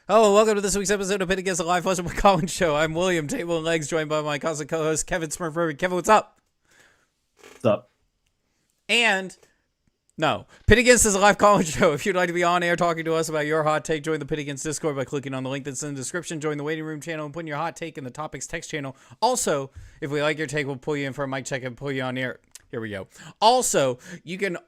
Oh, welcome to this week's episode of Pit Against the Live Flushing with Colin Show. I'm William, Table and Legs, joined by my constant co-host, Kevin Smurph. Kevin, what's up? What's up? And, no, Pit Against is a live Colin Show. If you'd like to be on air talking to us about your hot take, join the Pit Against Discord by clicking on the link that's in the description. Join the waiting room channel and putting your hot take in the topics text channel. Also, if we like your take, we'll pull you in for a mic check and pull you on air. Here we go. Also, you can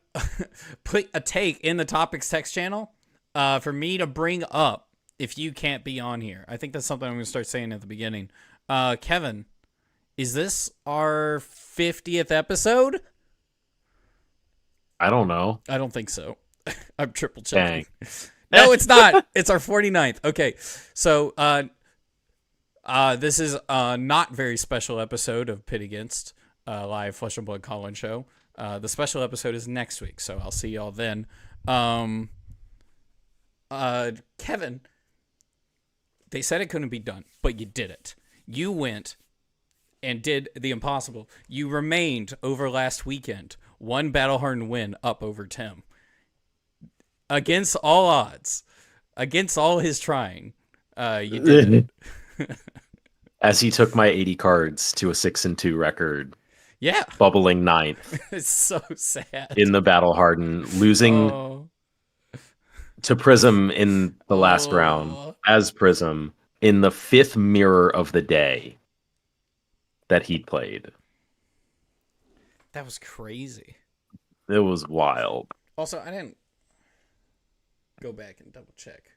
put a take in the topics text channel for me to bring up if you can't be on here. I think that's something I'm going to start saying at the beginning. Kevin, is this our 50th episode? I don't know. I don't think so. I'm triple checking. Dang. No, it's not. It's our 49th. Okay. So, this is a not very special episode of Pit Against live Flesh and Blood Colin Show. The special episode is next week, so I'll see y'all then. Kevin, they said it couldn't be done, but you did it. You went and did the impossible. You remained over last weekend, one battle-hardened win up over Tim. Against all odds, against all his trying, you did it. As he took my 80 cards to a 6-2 record. Yeah. Bubbling ninth. It's so sad. In the battle hardened, losing to Prism in the last round as Prism in the fifth mirror of the day that he played. That was crazy. It was wild. Also, I didn't go back and double check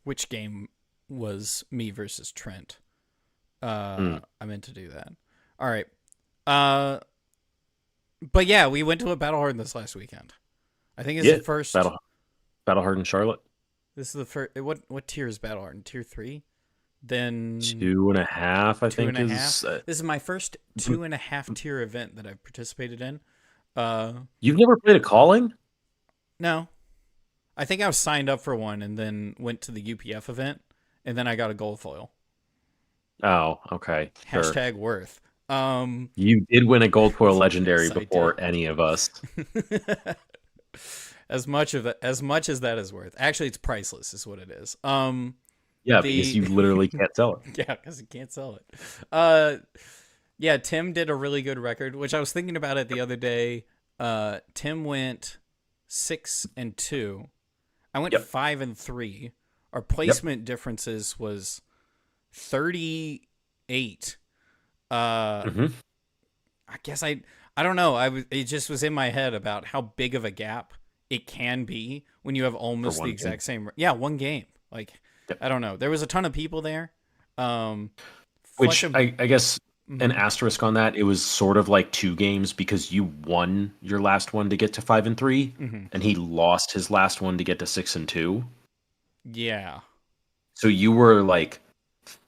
which game was me versus Trent. I meant to do that. All right. But yeah, we went to a battle hardened this last weekend. I think it's the first battle hardened Charlotte. This is the first. What tier is battle hardened? Tier 3. Then 2.5. I think is. This is my first 2.5 tier event that I've participated in. You've never played a calling? No. I think I was signed up for one and then went to the UPF event, and then I got a gold foil. Oh, okay. Sure. Hashtag worth. You did win a gold foil legendary before any of us. as much as that is worth. Actually, it's priceless, is what it is. Because you literally can't sell it. Yeah, because you can't sell it. Yeah, Tim did a really good record, which I was thinking about it the other day. Tim went 6-2. I went 5-3. Our placement differences was 38. I guess I don't know. It just was in my head about how big of a gap it can be when you have almost the exact same. Yeah, one game. Like, I don't know. There was a ton of people there. Which I guess an asterisk on that. It was sort of like 2 games because you won your last one to get to 5-3, and he lost his last one to get to 6-2. Yeah. So you were like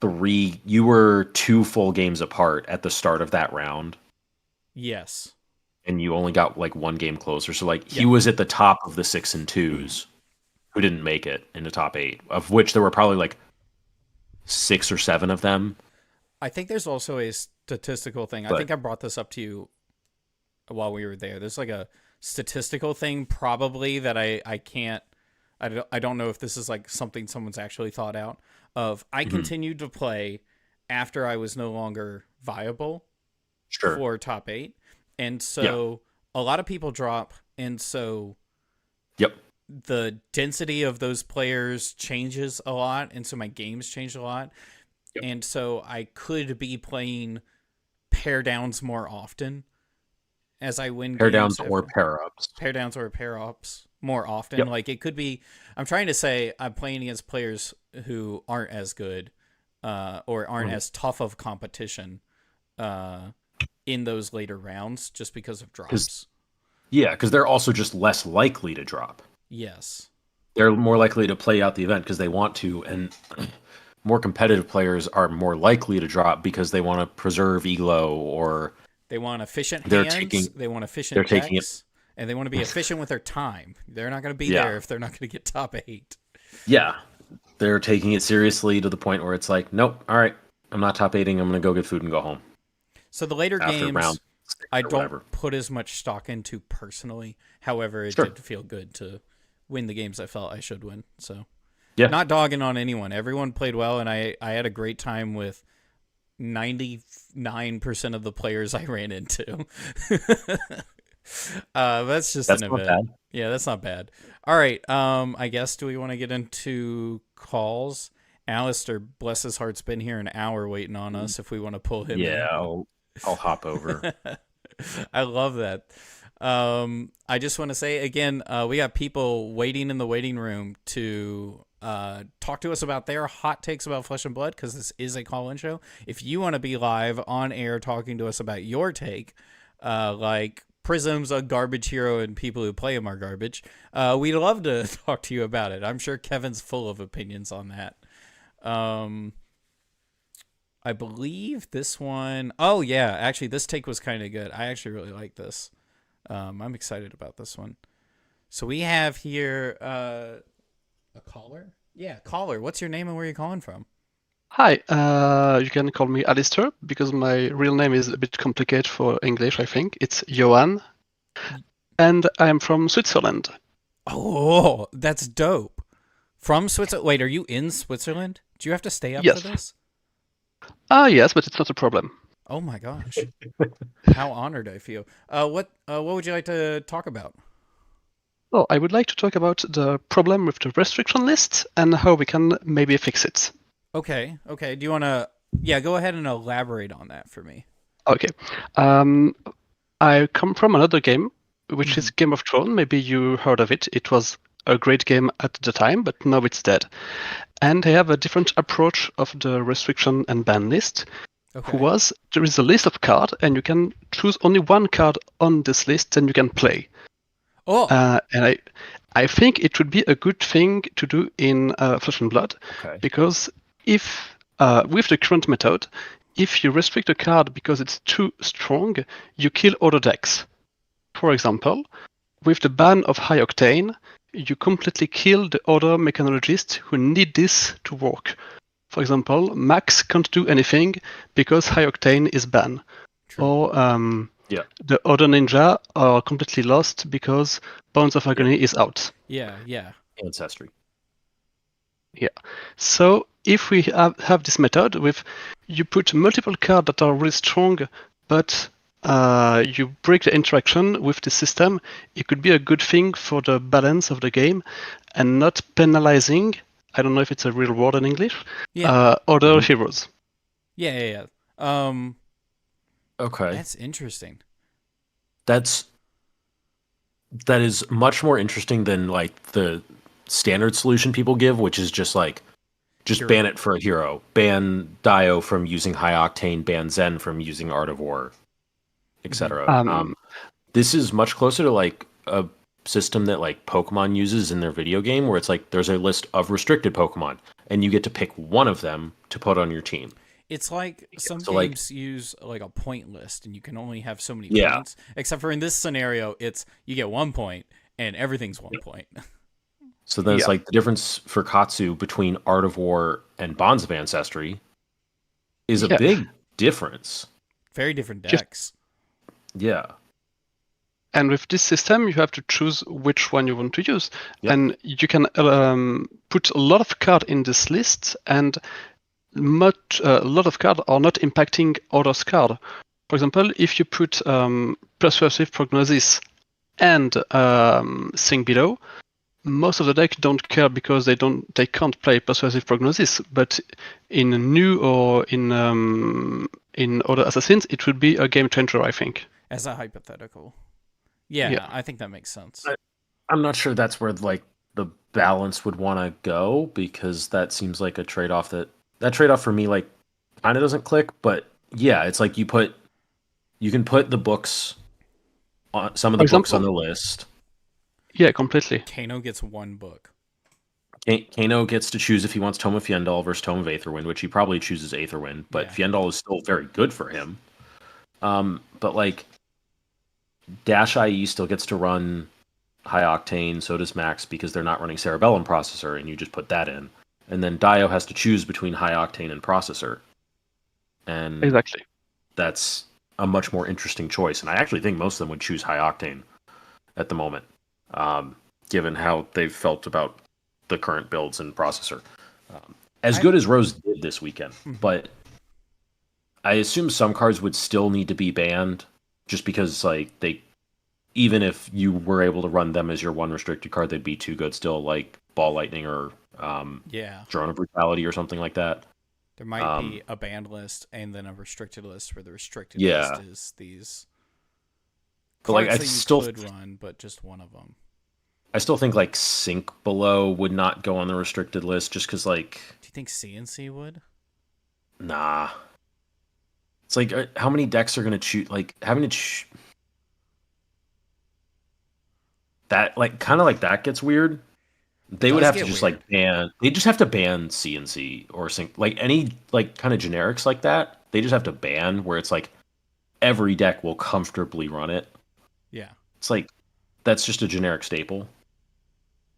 2 full games apart at the start of that round. Yes. And you only got like 1 game closer. So like he was at the top of the 6-2s who didn't make it in the top 8, of which there were probably like 6 or 7 of them. I think there's also a statistical thing. I think I brought this up to you while we were there. There's like a statistical thing probably that I can't. I don't know if this is like something someone's actually thought out of. I continued to play after I was no longer viable for top 8. And so a lot of people drop. And so the density of those players changes a lot. And so my games changed a lot. And so I could be playing pair downs more often as I win pair downs or pair ups. Pair downs or pair ups more often. Like it could be, I'm trying to say I'm playing against players who aren't as good or aren't as tough of competition in those later rounds just because of drops. Because they're also just less likely to drop. Yes. They're more likely to play out the event because they want to, and more competitive players are more likely to drop because they want to preserve elo or they want efficient hands. They want efficient decks, and they want to be efficient with their time. They're not going to be there if they're not going to get top 8. Yeah, they're taking it seriously to the point where it's like, nope, all right, I'm not top 8ing. I'm going to go get food and go home. So the later games, I don't put as much stock into personally. However, it did feel good to win the games I felt I should win. So, Yeah. not dogging on anyone. Everyone played well, and I had a great time with 99% of the players I ran into. That's just That's an not event. bad. Yeah, that's not bad. All right. I guess, do we want to get into calls? Alistair, bless his heart's been here an hour waiting on us if we want to pull him in. Yeah, I'll hop over. I love that. I just want to say again, we got people waiting in the waiting room to talk to us about their hot takes about Flesh and Blood, because this is a call-in show. If you want to be live on air talking to us about your take, like Prism's a garbage hero and people who play him are garbage, we'd love to talk to you about it. I'm sure Kevin's full of opinions on that. I believe this one, oh yeah, actually this take was kind of good. I actually really like this. I'm excited about this one. So we have here a caller. Yeah, caller. What's your name and where are you calling from? Hi, you can call me Alistair because my real name is a bit complicated for English, I think. It's Johan, and I'm from Switzerland. Oh, that's dope. From Switzerland? Wait, are you in Switzerland? Do you have to stay up for this? Yes, but it's not a problem. Oh my gosh. How honored I feel. What would you like to talk about? Oh, I would like to talk about the problem with the restriction list and how we can maybe fix it. Okay. Do you want to... Yeah, go ahead and elaborate on that for me. Okay. I come from another game, which is Game of Thrones. Maybe you heard of it. It was a great game at the time, but now it's dead. And they have a different approach of the restriction and ban list. Okay. There is a list of cards, and you can choose only one card on this list, and you can play. Oh. And I think it would be a good thing to do in Flesh and Blood, because if with the current method, if you restrict a card because it's too strong, you kill other decks. For example, with the ban of High Octane, you completely kill the other mechanologists who need this to work. For example, Max can't do anything because High Octane is banned. True. Or the other ninja are completely lost because Bones of Agony is out. Yeah. Ancestry. Yeah. So if we have this method with you put multiple cards that are really strong, but you break the interaction with the system, it could be a good thing for the balance of the game and not penalizing, I don't know if it's a real word in English, other heroes. Yeah. Okay. That's interesting. That is much more interesting than like the standard solution people give, which is just like ban it for a hero, ban Dio from using High Octane, ban Zen from using Art of War, etc. This is much closer to like a system that like Pokemon uses in their video game, where it's like there's a list of restricted Pokemon, and you get to pick one of them to put on your team. It's like some games use like a point list, and you can only have so many points. Except for in this scenario, it's you get 1 point, and everything's 1 point. So then it's like the difference for Katsu between Art of War and Bonds of Ancestry is a big difference. Very different decks. Yeah. And with this system, you have to choose which one you want to use. Yep. And you can put a lot of cards in this list, and a lot of cards are not impacting others' cards. For example, if you put Persuasive Prognosis and Sing Below, most of the deck don't care because they can't play Persuasive Prognosis. But in New or in other Assassins, it would be a game changer, I think. As a hypothetical. Yeah, I think that makes sense. I'm not sure that's where like the balance would want to go, because that seems like a trade-off that trade-off for me like kind of doesn't click. But yeah, it's like you can put the books on some of the books on the list. Yeah, completely. Kano gets 1 book. Kano gets to choose if he wants Tome of Fjendal versus Tome of Aetherwind, which he probably chooses Aetherwind, but Fjendal is still very good for him. But like Dash IE still gets to run High Octane, so does Max, because they're not running Cerebellum Processor, and you just put that in. And then Dio has to choose between High Octane and Processor. And exactly, that's a much more interesting choice. And I actually think most of them would choose High Octane at the moment. given how they've felt about the current builds and processor. As good as Rose did this weekend, but I assume some cards would still need to be banned just because like they, even if you were able to run them as your one restricted card, they'd be too good still, like Ball Lightning or Drone of Brutality or something like that. There might be a banned list and then a restricted list where the restricted list is these cards that you still could run, but just one of them. I still think like Sync Below would not go on the restricted list just because like... Do you think CNC would? Nah. It's like, how many decks are going to choose? Like, having to... that, like, kind of like that gets weird. They would have to just, like, ban... They just have to ban CNC or Sync... Like, any, like, kind of generics like that, they just have to ban where it's like, every deck will comfortably run it. Yeah. It's like, that's just a generic staple.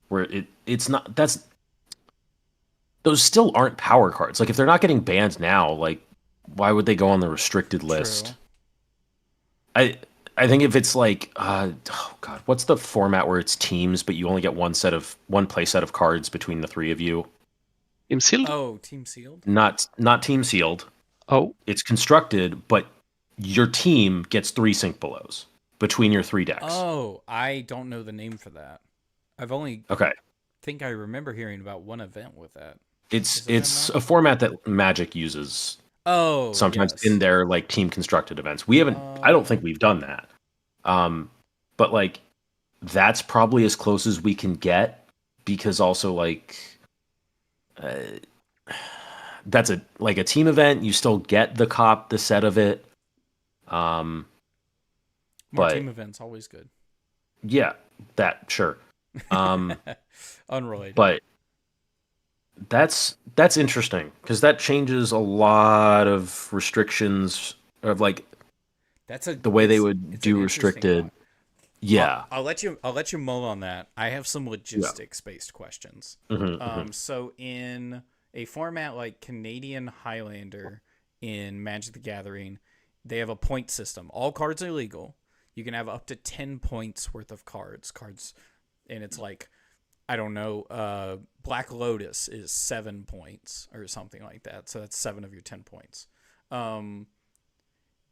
Where it's not... That's... Those still aren't power cards. Like, if they're not getting banned now, like, why would they go on the restricted list? True. I think if it's like, oh god, what's the format where it's teams, but you only get one play set of cards between the three of you? Team sealed? Oh, team sealed? Not team sealed. Oh. It's constructed, but your team gets 3 Sync Belows between your 3 decks. Oh, I don't know the name for that. I've only think I remember hearing about one event with that. It's a format that Magic uses. Oh, sometimes in their like team constructed events. We haven't. I don't think we've done that. But like that's probably as close as we can get because also like that's a team event. You still get the set of it. More team events always good. Yeah, that sure. Unrelated, but. That's interesting because that changes a lot of restrictions of like the way they would do restricted. Yeah, I'll let you mull on that. I have some logistics based questions. So in a format like Canadian Highlander in Magic the Gathering, they have a point system. All cards are legal. You can have up to 10 points worth of cards, and it's like, I don't know, Black Lotus is 7 points or something like that. So that's 7 of your 10 points. The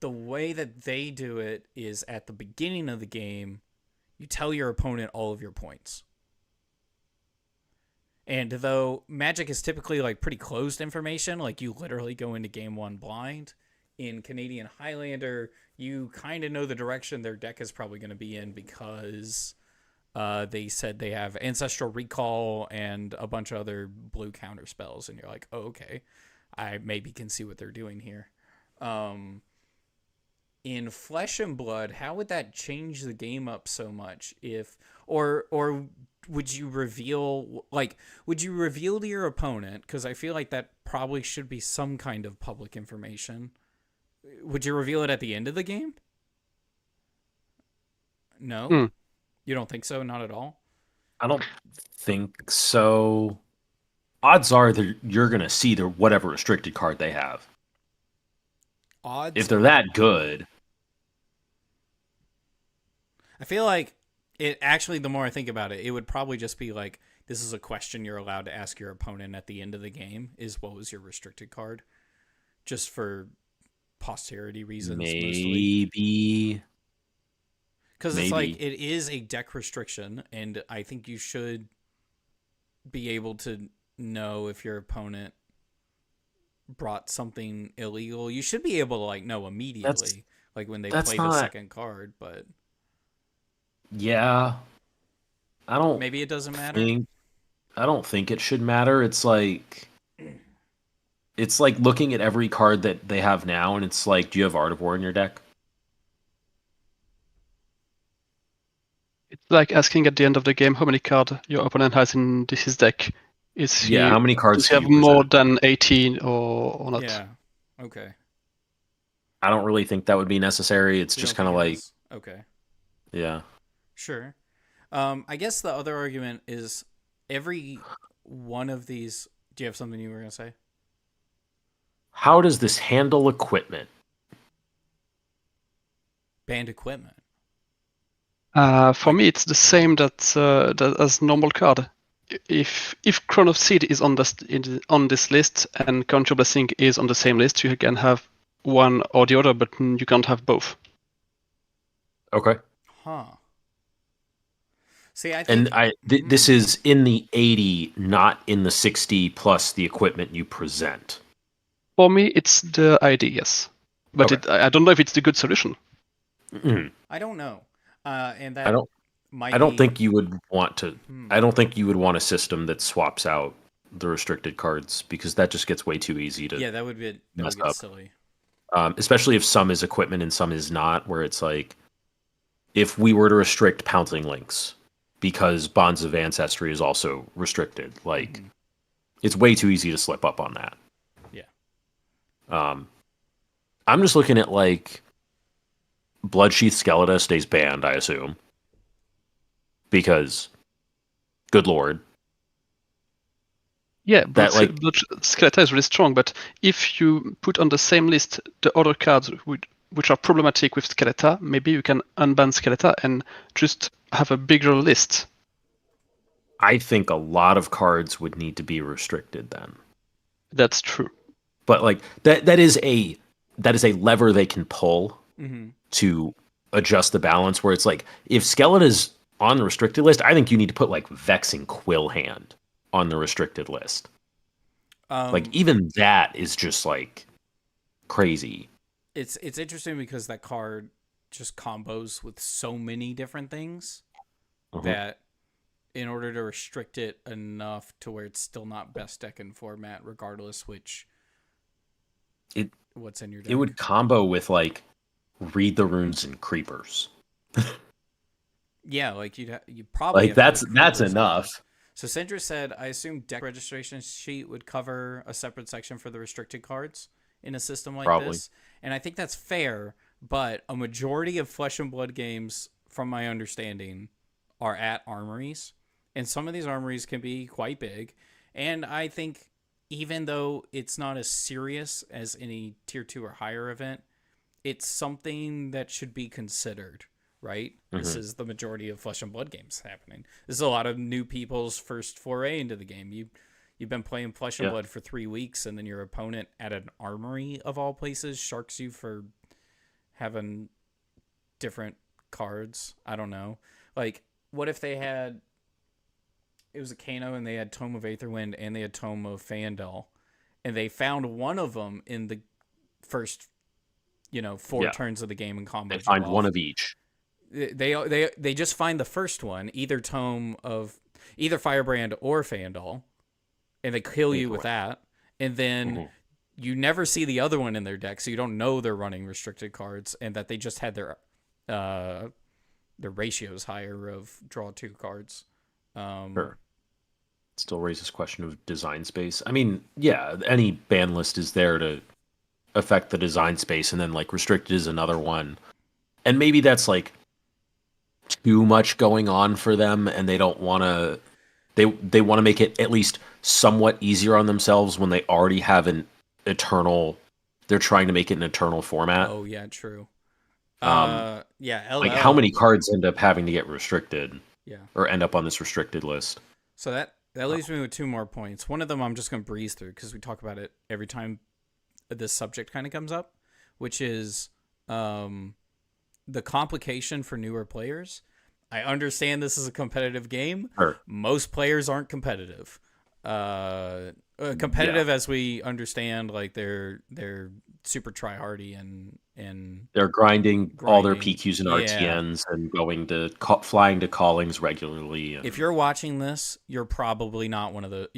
way that they do it is at the beginning of the game, you tell your opponent all of your points. And though Magic is typically like pretty closed information, like you literally go into game 1 blind, in Canadian Highlander, you kind of know the direction their deck is probably going to be in because... they said they have Ancestral Recall and a bunch of other blue counter spells, and you're like, oh, okay, I maybe can see what they're doing here. In Flesh and Blood, how would that change the game up so much? Or would you reveal to your opponent? Because I feel like that probably should be some kind of public information. Would you reveal it at the end of the game? No. You don't think so? Not at all? I don't think so. Odds are that you're going to see whatever restricted card they have. If they're that good. I feel like it actually, the more I think about it, it would probably just be like, this is a question you're allowed to ask your opponent at the end of the game, is what was your restricted card? Just for posterity reasons. Maybe. Because it's like, it is a deck restriction, and I think you should be able to know if your opponent brought something illegal. You should be able to like know immediately, like when they play the second card, but... Yeah. Maybe it doesn't matter? I don't think it should matter. It's like looking at every card that they have now, and it's like, do you have Art of War in your deck? It's like asking at the end of the game how many cards your opponent has in his deck. How many cards does he have more than 18 or not? Yeah, okay. I don't really think that would be necessary. It's just kind of like... Okay. Yeah. Sure. I guess the other argument is every one of these... Do you have something you were going to say? How does this handle equipment? Banned equipment. For me, it's the same that as normal card. If Crown of Seed is on this list and Count Your Blessing is on the same list, you can have one or the other, but you can't have both. Okay. Huh. See, I think... this is in the 80, not in the 60 plus the equipment you present. For me, it's the ID, yes, but okay. I don't know if it's the good solution. Mm-hmm. I don't know, and that I don't think you would want to. I don't think you would want a system that swaps out the restricted cards because that just gets way too easy to. Yeah, that would get silly. Especially if some is equipment and some is not, where it's like, if we were to restrict Pouncing Links because Bonds of Ancestry is also restricted, like, it's way too easy to slip up on that. Yeah. I'm just looking at like Bloodsheath Skeleton stays banned, I assume. Because, good lord. Yeah, but Skeleton is really strong, but if you put on the same list the other cards which are problematic with Skeleton, maybe you can unban Skeleton and just have a bigger list. I think a lot of cards would need to be restricted then. That's true. But like that is a lever they can pull to adjust the balance, where it's like, if Skeleton is on the restricted list, I think you need to put like Vexing Quill Hand on the restricted list. Like, even that is just like crazy. It's interesting because that card just combos with so many different things that in order to restrict it enough to where it's still not best deck in format, regardless what's in your deck. It would combo with like Read the Runes and Creepers. Yeah, like you probably like that's enough. So Sindra said, I assume deck registration sheet would cover a separate section for the restricted cards in a system like this. And I think that's fair, but a majority of Flesh and Blood games, from my understanding, are at armories. And some of these armories can be quite big. And I think even though it's not as serious as any tier 2 or higher event, it's something that should be considered. Right? This is the majority of Flesh and Blood games happening. This is a lot of new people's first foray into the game. You've been playing Flesh and Blood for 3 weeks, and then your opponent at an armory of all places sharks you for having different cards. I don't know. Like, what if it was a Kano and they had Tome of Aetherwind and they had Tome of Fandel, and they found one of them in the first, 4 turns of the game and combo. They find one of each. They just find the first one, either Firebrand or Fandel, and they kill you with that, and then you never see the other one in their deck, so you don't know they're running restricted cards and that they just had their ratios higher of draw 2 cards. Sure. Still raises question of design space. I mean, yeah, any ban list is there to affect the design space, and then like restricted is another one, and maybe that's like too much going on for them, and they don't want to. They want to make it at least somewhat easier on themselves when they already have an eternal. They're trying to make it an eternal format. Oh yeah, true. LL. Like, how many cards end up having to get restricted? Yeah. Or end up on this restricted list. So that leaves me with 2 more points. One of them I'm just going to breeze through because we talk about it every time this subject kind of comes up, which is the complication for newer players. I understand this is a competitive game. Sure. Most players aren't competitive. As we understand, like they're super tryhardy and they're grinding all their PQs and RTNs and going to flying to callings regularly. If you're watching this, you're probably not one of the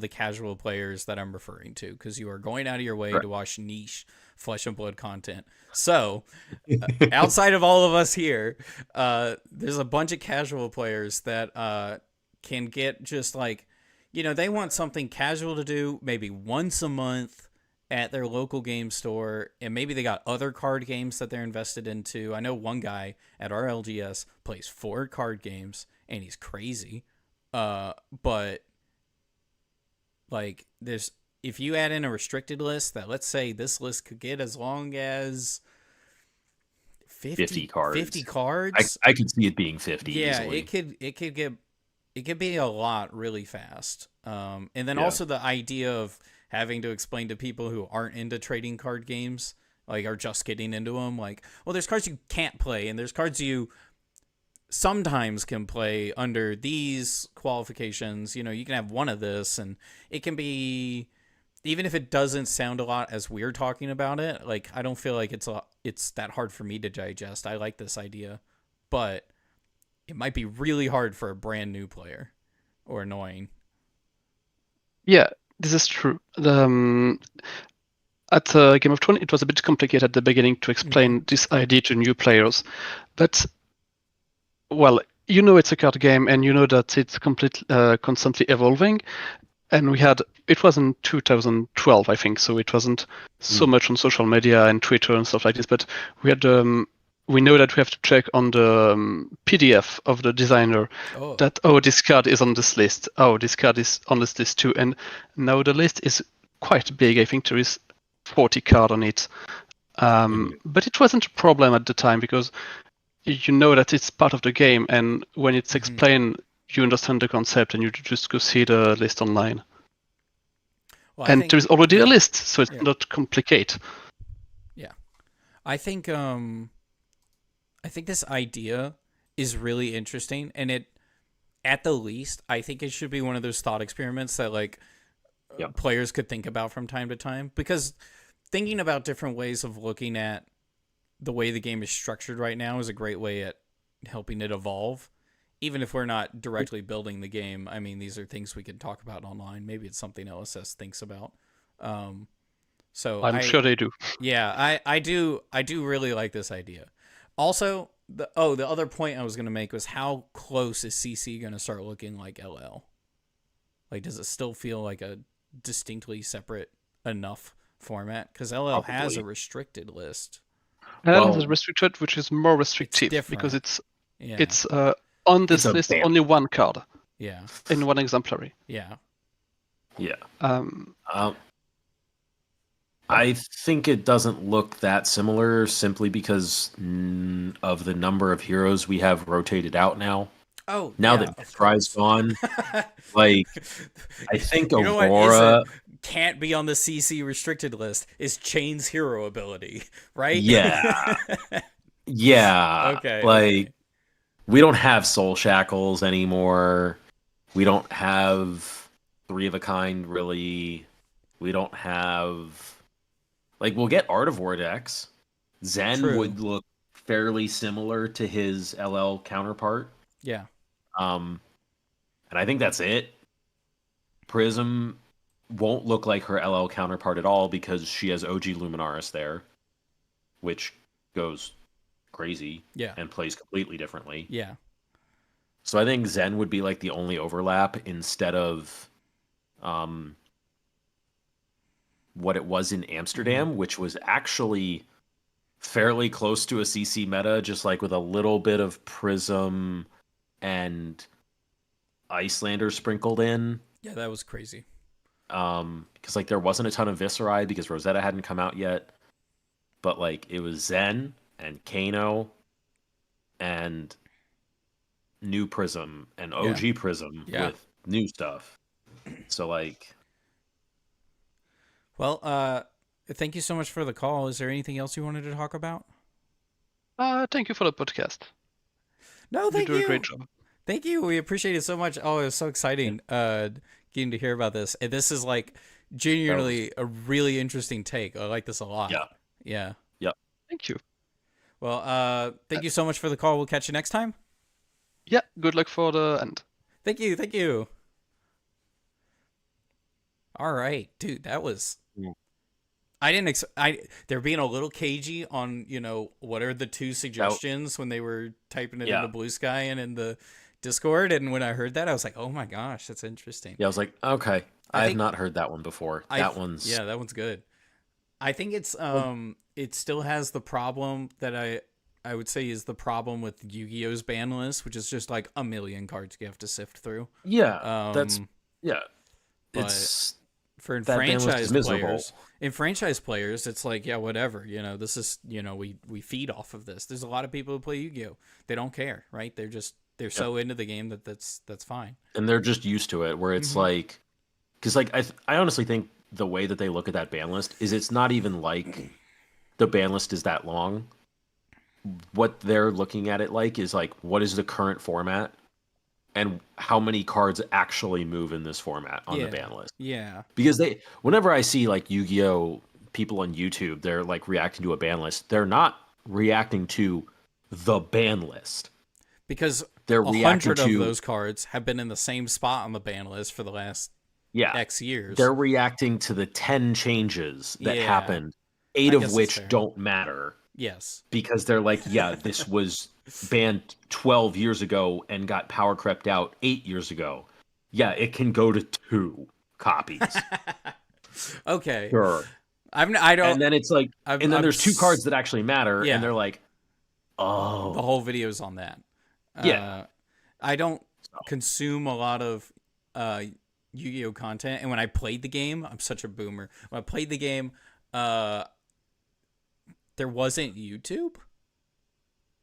casual players that I'm referring to, because you are going out of your way to watch niche Flesh and Blood content. So outside of all of us here, there's a bunch of casual players that can get just like, they want something casual to do maybe once a month at their local game store, and maybe they got other card games that they're invested into. I know one guy at our LGS plays 4 card games, and he's crazy. But like, if you add in a restricted list, that let's say this list could get as long as 50 cards. 50 cards? I could see it being 50 yeah, easily. it could be a lot really fast. And then also the idea of having to explain to people who aren't into trading card games, like are just getting into them, like, well, there's cards you can't play, and there's cards you sometimes can play under these qualifications. You know, you can have one of this, and it can be, even if it doesn't sound a lot as we're talking about it, like, I don't feel like it's that hard for me to digest. I like this idea, but it might be really hard for a brand new player, or annoying. Yeah, this is true. At Game of Thrones, it was a bit complicated at the beginning to explain this idea to new players. But, well, you know it's a card game, and you know that it's constantly evolving. And it was in 2012, I think, so it wasn't so much on social media and Twitter and stuff like this. But we know that we have to check on the PDF of the designer that, this card is on this list. Oh, this card is on this list too. And now the list is quite big. I think there is 40 cards on it. But it wasn't a problem at the time because you know that it's part of the game. And when it's explained, you understand the concept and you just go see the list online. Well, and there's already a list, so it's not complicated. Yeah. I think this idea is really interesting, and it, at the least, I think it should be one of those thought experiments that like players could think about from time to time, because thinking about different ways of looking at the way the game is structured right now is a great way at helping it evolve. Even if we're not directly building the game, I mean, these are things we can talk about online. Maybe it's something LSS thinks about. So I'm sure they do. Yeah, I do really like this idea. Also, the other point I was going to make was how close is CC going to start looking like LL? Like, does it still feel like a distinctly separate enough format? Because LL has a restricted list. LL has a restricted, which is more restrictive because it's on this list only one card. Yeah. In one exemplary. Yeah. Yeah. I think it doesn't look that similar simply because of the number of heroes we have rotated out now. Oh, now that Try's gone, like I think Aurora can't be on the CC restricted list is Chain's hero ability, right? Yeah. Yeah. Okay. We don't have Soul Shackles anymore. We don't have 3 of a kind, really. We don't have... Like, we'll get Art of Vortex. Zen would look fairly similar to his LL counterpart. Yeah. And I think that's it. Prism won't look like her LL counterpart at all because she has OG Luminaris there, which goes crazy and plays completely differently. Yeah. So I think Zen would be like the only overlap instead of what it was in Amsterdam, which was actually fairly close to a CC meta, just like with a little bit of Prism and Icelander sprinkled in. Yeah, that was crazy. Because like there wasn't a ton of Viscerai because Rosetta hadn't come out yet. But like it was Zen and Kano and new Prism and OG Prism with new stuff. So like, well, thank you so much for the call. Is there anything else you wanted to talk about? Thank you for the podcast. No, thank you. You do a great job. Thank you. We appreciate it so much. Oh, it was so exciting getting to hear about this. And this is like genuinely a really interesting take. I like this a lot. Yeah. Yep. Thank you. Well, thank you so much for the call. We'll catch you next time. Yeah, good luck for the end. Thank you. All right, dude, that was... I didn't they're being a little cagey on, what are the 2 suggestions when they were typing it into Bluesky and in the Discord, and when I heard that, I was like, oh my gosh, that's interesting. Yeah, I was like, okay, I have not heard that one before. That one's good. I think it's it still has the problem that I would say is the problem with Yu-Gi-Oh's ban list, which is just like a million cards you have to sift through. Yeah, it's For that ban list is miserable. In franchise players, it's like, yeah, whatever. This is, we feed off of this. There's a lot of people who play Yu-Gi-Oh! They don't care, right? They're so into the game that's fine. And they're just used to it, where it's like, because like I honestly think the way that they look at that ban list is it's not even like the ban list is that long. What they're looking at it like is like, what is the current format and how many cards actually move in this format on the ban list. Yeah. Because whenever I see like Yu-Gi-Oh people on YouTube, they're like reacting to a ban list. They're not reacting to the ban list. Because they're 100 of those cards have been in the same spot on the ban list for the last X years. They're reacting to the 10 changes that happened, 8 of which don't matter. Yes. Because they're like, yeah, this was banned 12 years ago and got power crept out 8 years ago. Yeah, it can go to 2 copies. Okay. Sure. I don't. And then it's like, and then there's 2 cards that actually matter, and they're like, oh. The whole video's on that. Yeah. I don't consume a lot of Yu-Gi-Oh content, and when I played the game, I'm such a boomer. When I played the game, there wasn't YouTube,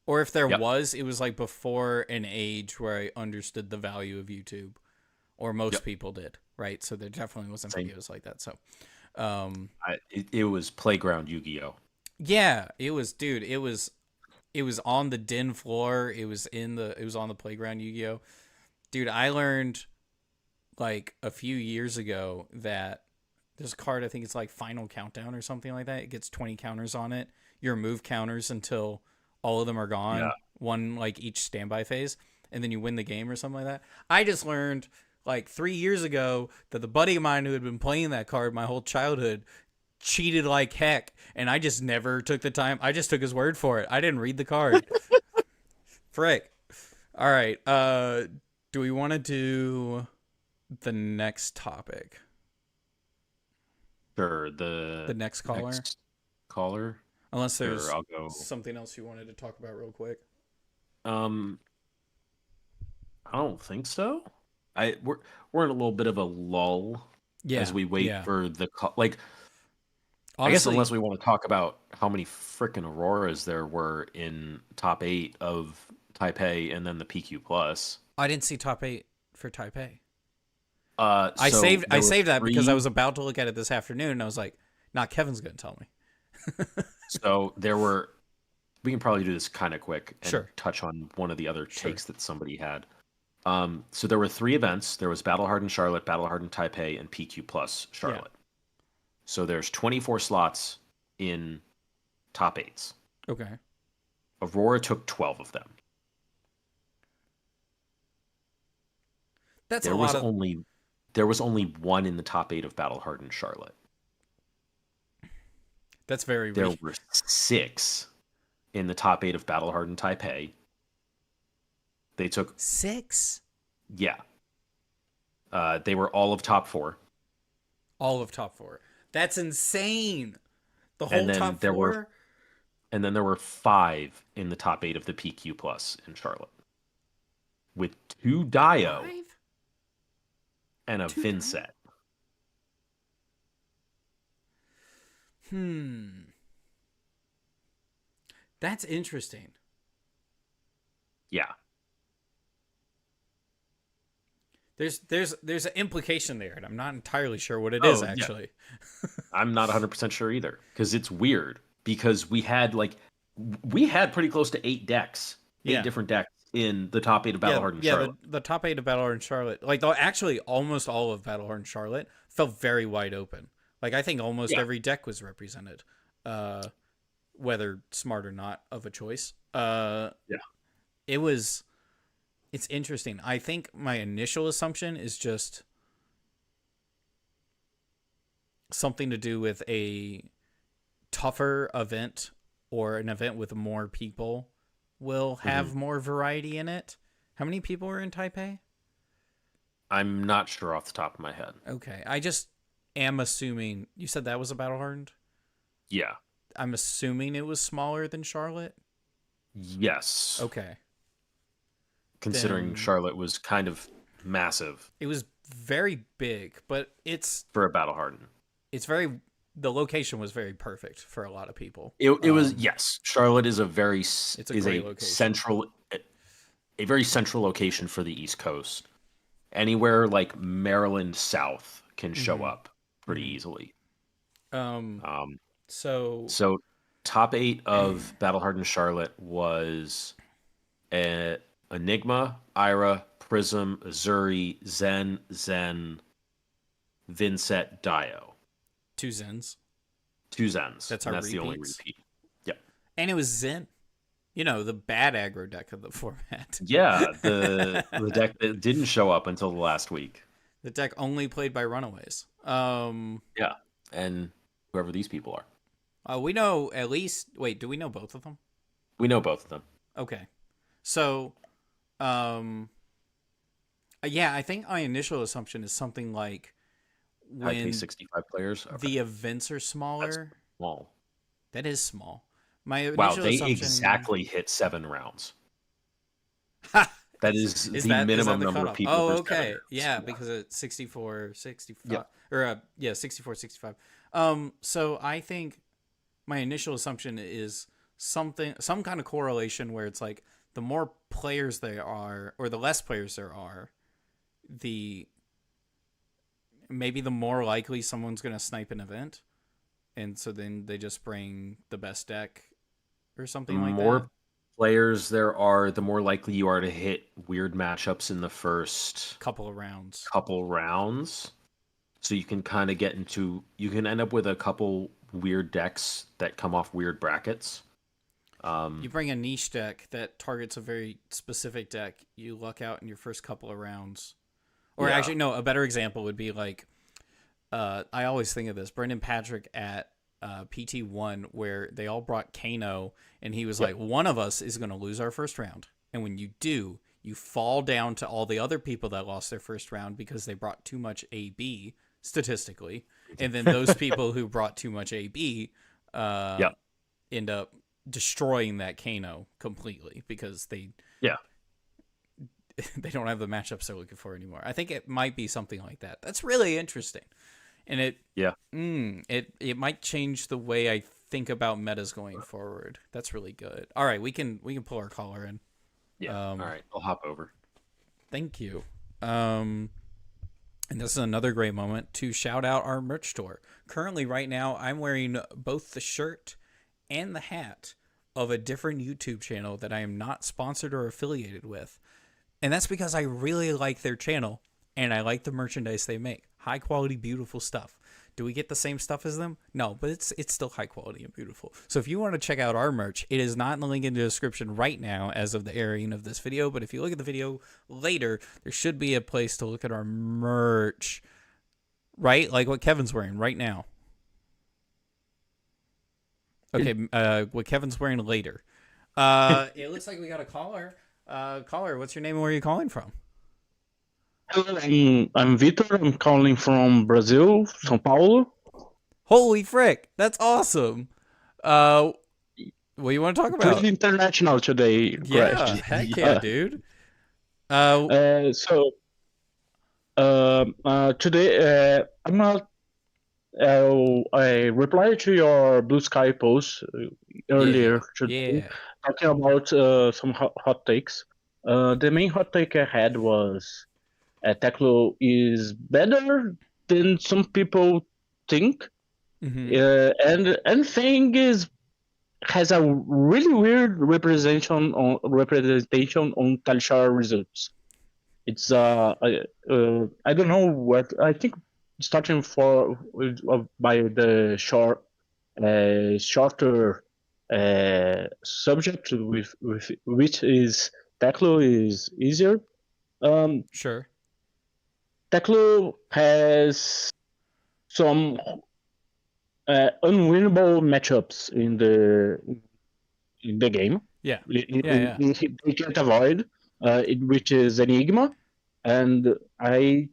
or if there was, it was like before an age where I understood the value of YouTube, or most people did, right? So there definitely wasn't videos like that. So it was Playground Yu-Gi-Oh. Yeah, it was, dude. It was on the den floor. It was on the Playground Yu-Gi-Oh. Dude, I learned like a few years ago that there's a card, I think it's like Final Countdown or something like that. It gets 20 counters on it. Your move counters until all of them are gone. Yeah. One like each standby phase, and then you win the game or something like that. I just learned like 3 years ago that the buddy of mine who had been playing that card my whole childhood cheated like heck, and I just never took the time. I just took his word for it. I didn't read the card. Frick. All right. Do we want to do the next topic? Sure. The next caller. Unless there's something else you wanted to talk about real quick. I don't think so. We're in a little bit of a lull as we wait for the like. Honestly, I guess unless we want to talk about how many frickin' Auroras there were in top 8 of Taipei and then the PQ Plus. I didn't see top 8 for Taipei. I saved that because I was about to look at it this afternoon and I was like, Kevin's going to tell me. So we can probably do this kind of quick and touch on one of the other takes that somebody had. So there were 3 events. There was Battle Hardened Charlotte, Battle Hardened Taipei, and PQ Plus Charlotte. Yeah. So there's 24 slots in top 8s. Okay. Aurora took 12 of them. There was only 1 in the top 8 of Battle Hardened Charlotte. That's very There were 6 in the top 8 of Battle Hardened Taipei. They took 6? Yeah. They were all of top 4. All of top 4. That's insane. The whole top 4? And then there were 5 in the top 8 of the PQ Plus in Charlotte. With 2 Dio 5? And a Vinset. That's interesting. Yeah. There's an implication there, and I'm not entirely sure what it is actually. Yeah. I'm not 100% sure either, because it's weird. Because we had pretty close to 8 decks, 8 different decks in the top 8 of Battle Hardened Charlotte. The top 8 of Battle Hardened Charlotte, actually almost all of Battle Hardened Charlotte felt very wide open. Like I think almost every deck was represented, whether smart or not of a choice. It's interesting. I think my initial assumption is just something to do with a tougher event or an event with more people will have more variety in it. How many people were in Taipei? I'm not sure off the top of my head. Okay. I just am assuming you said that was a Battle Hardened? Yeah. I'm assuming it was smaller than Charlotte? Yes. Okay. Considering Charlotte was kind of massive. It was very big, but it's for a battle hardened. It's very. The location was very perfect for a lot of people. It was, yes. Charlotte is a very location. A very central location for the East Coast. Anywhere like Maryland South can show up pretty easily. So top 8 of battle hardened Charlotte was Enigma, Ira, Prism, Azuri, Zen, Vincent, Dio. 2 Zens. That's the only repeat. Yep. And it was Zen. You know, the bad aggro deck of the format. Yeah, the deck that didn't show up until the last week. The deck only played by Runaways. Yeah, and whoever these people are. We know at least... Wait, do we know both of them? We know both of them. Okay. So, yeah, I think my initial assumption is something like when 65 players. Okay. The events are smaller. That's small. That is small. My initial wow, they assumption... exactly hit 7 rounds. That is the minimum number of people. Oh, okay. Yeah, because it's 64, 65. Yep. Or, 64, 65. So I think my initial assumption is some kind of correlation where it's like the more players there are, or the less players there are, maybe the more likely someone's going to snipe an event. And so then they just bring the best deck or something like that. The more players there are, the more likely you are to hit weird matchups in the first couple of rounds. So you can kind of you can end up with a couple weird decks that come off weird brackets. You bring a niche deck that targets a very specific deck, you luck out in your first couple of rounds. Or actually, no, a better example would be like, I always think of this, Brendan Patrick at PT1, where they all brought Kano, and he was like, one of us is going to lose our first round. And when you do, you fall down to all the other people that lost their first round because they brought too much AB, statistically. And then those people who brought too much AB end up destroying that Kano completely because they don't have the matchups they're looking for anymore. I think it might be something like that. That's really interesting. And it might change the way I think about metas going forward. That's really good. All right, we can pull our caller in. Yeah. All right, I'll hop over. Thank you. And this is another great moment to shout out our merch store. Currently, right now, I'm wearing both the shirt and the hat of a different YouTube channel that I am not sponsored or affiliated with. And that's because I really like their channel and I like the merchandise they make. High quality, beautiful stuff. Do we get the same stuff as them? No, but it's still high quality and beautiful. So if you want to check out our merch, it is not in the link in the description right now as of the airing of this video. But if you look at the video later, there should be a place to look at our merch, right? Like what Kevin's wearing right now. Okay, what Kevin's wearing later. It looks like we got a caller. Caller, what's your name and where are you calling from? Hello, I'm Vitor. I'm calling from Brazil, São Paulo. Holy frick, that's awesome. What do you want to talk about? Pretty international today. Yeah, heck yeah, dude. Today I replied to your Bluesky post earlier today, talking about some hot takes. The main hot take I had was Teklo is better than some people think, and Fang has a really weird representation on Talishar results. It's I don't know what I think. Starting by the shorter subject with which is Teklo is easier. Sure. Teklo has some unwinnable matchups in the game. Yeah. He can't avoid, which is Enigma, and I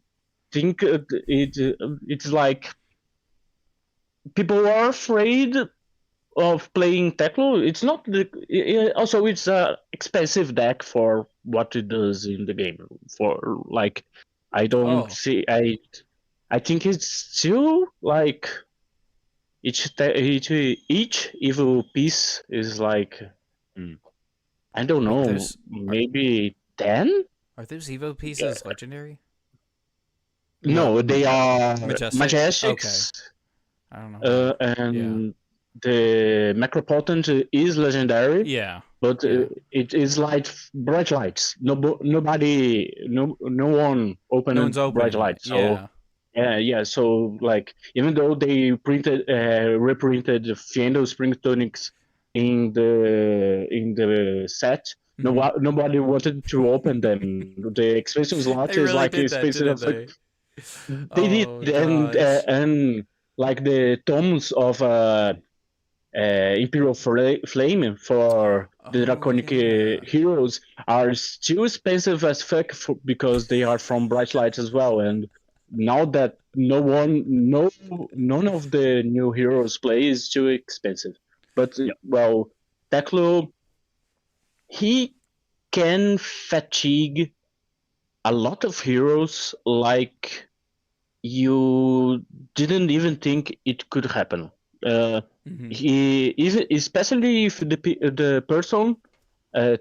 think it's like people are afraid of playing Teklo. It's not also it's a expensive deck for what it does in the game. For like I don't see. I think it's still like each evil piece is like I don't know, maybe 10. Are those Evo pieces legendary? No, they are Majestics. Okay. I don't know. And the Macropotent is legendary. Yeah. But it is like bright lights. No one opened bright lights. So yeah. So like, even though they reprinted Fiendo Spring Tonics in the set, nobody wanted to open them. The expansion slot is like expensive. They did, and like the tomes of Imperial Flame for the Draconic heroes are still expensive as fuck because they are from Bright Light as well. And now that none of the new heroes play is too expensive. But well, Teklo, he can fatigue a lot of heroes like you didn't even think it could happen. He even, especially if the person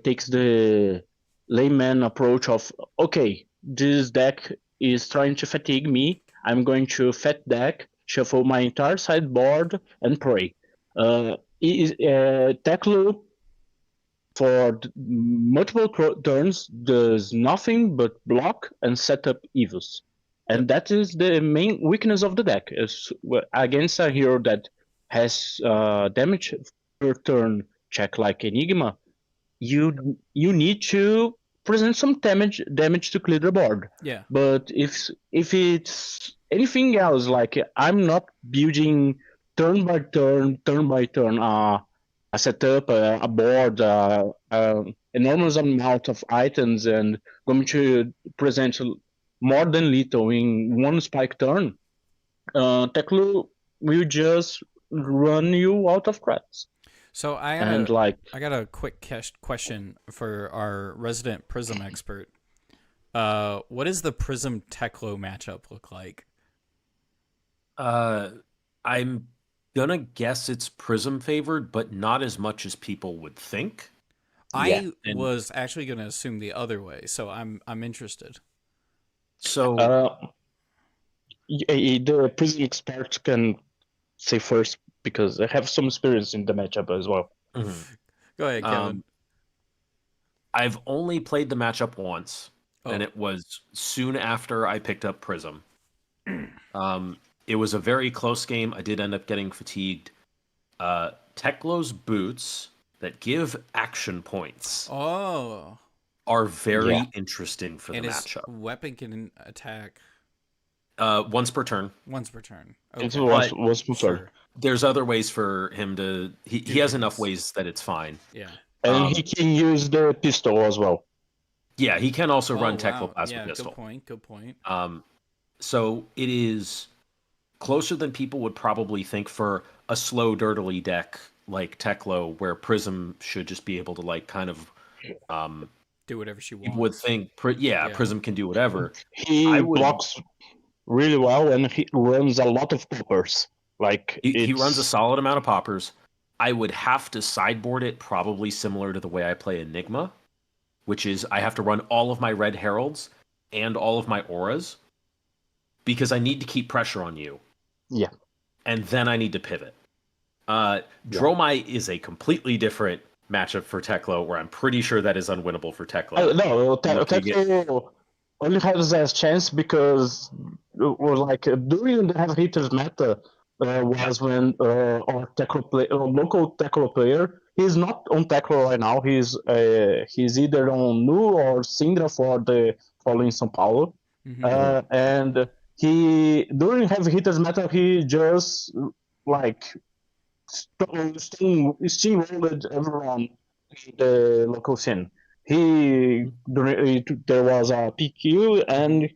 takes the layman approach of, okay, this deck is trying to fatigue me. I'm going to fat deck, shuffle my entire sideboard, and pray. Teklo for multiple turns does nothing but block and set up evils. And that is the main weakness of the deck. Is against a hero that has damage per turn check like Enigma, you need to present some damage to clear the board. Yeah. But if it's anything else, like I'm not building turn by turn, a setup, a board, enormous amount of items, and going to present more than lethal in one spike turn, Teklo will just run you out of cracks. So I got a quick question for our resident Prism expert. What does the Prism Teklo matchup look like? I'm gonna guess it's Prism favored, but not as much as people would think. I was actually gonna assume the other way, so I'm interested. So the Prism expert can say first because I have some experience in the matchup as well. Go ahead, Kevin. I've only played the matchup once, and it was soon after I picked up Prism. It was a very close game. I did end up getting fatigued. Teklo's boots that give action points are very interesting for the matchup. Weapon can attack once per turn. Okay. It's once per turn. There's other ways for him to. He has enough ways that it's fine. Yeah. And he can use the pistol as well. Yeah, he can also run Teklo Plasma Pistol. Good point. So it is closer than people would probably think for a slow, dirtily deck like Teklo, where Prism should just be able to like kind of do whatever she wants. You would think, Prism can do whatever. He blocks really well, and he runs a lot of poppers. Like he runs a solid amount of poppers. I would have to sideboard it probably similar to the way I play Enigma, which is I have to run all of my red heralds and all of my auras because I need to keep pressure on you. Yeah. And then I need to pivot. Dromai is a completely different matchup for Teklo, where I'm pretty sure that is unwinnable for Teklo. Teklo only has a chance because during the heavy hitters meta was when our local Teklo player, he's not on Teklo right now. He's either on Nu or Syndra for the following São Paulo, and he during heavy hitters meta he just steamrolled everyone in the local scene. There was a PQ and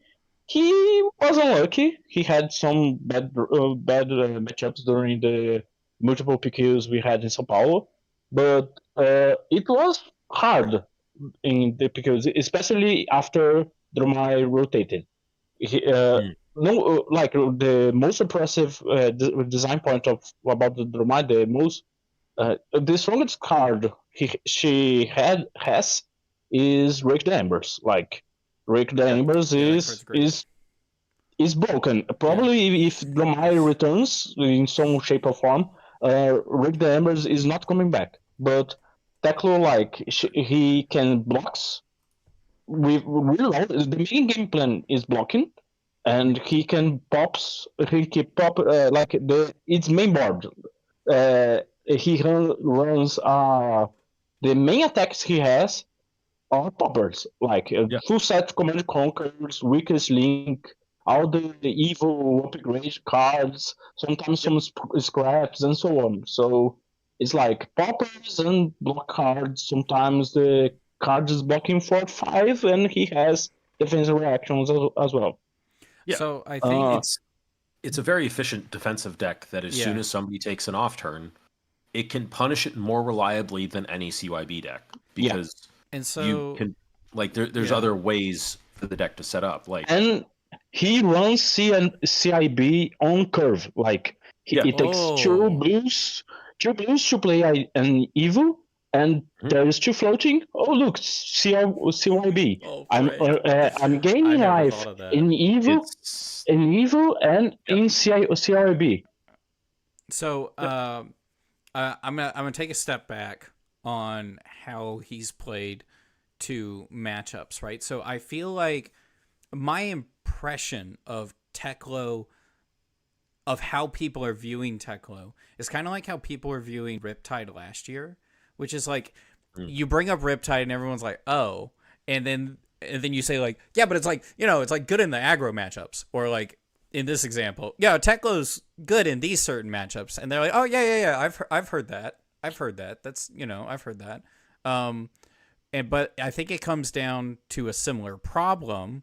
he was unlucky. He had some bad matchups during the multiple PQs we had in São Paulo, but it was hard in the PQs, especially after Dromai rotated. No, like the most impressive design point about the Dromai, the strongest card she has is Rake the Embers. Like Rake the Embers is broken. Probably if Dromai returns in some shape or form, Rake the Embers is not coming back. But Teklo, like he can blocks. The main game plan is blocking, and he can pop like its main board. He runs the main attacks he has are poppers, like full set Command Conquerors, Weakest Link, all the evil upgrade cards, sometimes some scraps and so on. So it's like poppers and block cards. Sometimes the card is blocking 4/5, and he has defensive reactions as well. Yeah. So I think it's a very efficient defensive deck that as soon as somebody takes an off turn, it can punish it more reliably than any CYB deck because and so you can there's other ways for the deck to set up. And he runs CIB on curve. Like it takes two blues to play an evil, and there is two floating. Oh look, CYB. I'm gaining life in evil, and in CIB. So I'm gonna take a step back on how he's played to matchups, right? So I feel like my impression of Teklo, of how people are viewing Teklo, is kind of like how people are viewing Riptide last year, which is like you bring up Riptide and everyone's like, oh, and then you say like, yeah, but it's like, it's like good in the aggro matchups, or like in this example, Teklo's good in these certain matchups, and they're like, oh yeah, I've heard that. That's I've heard that. But I think it comes down to a similar problem,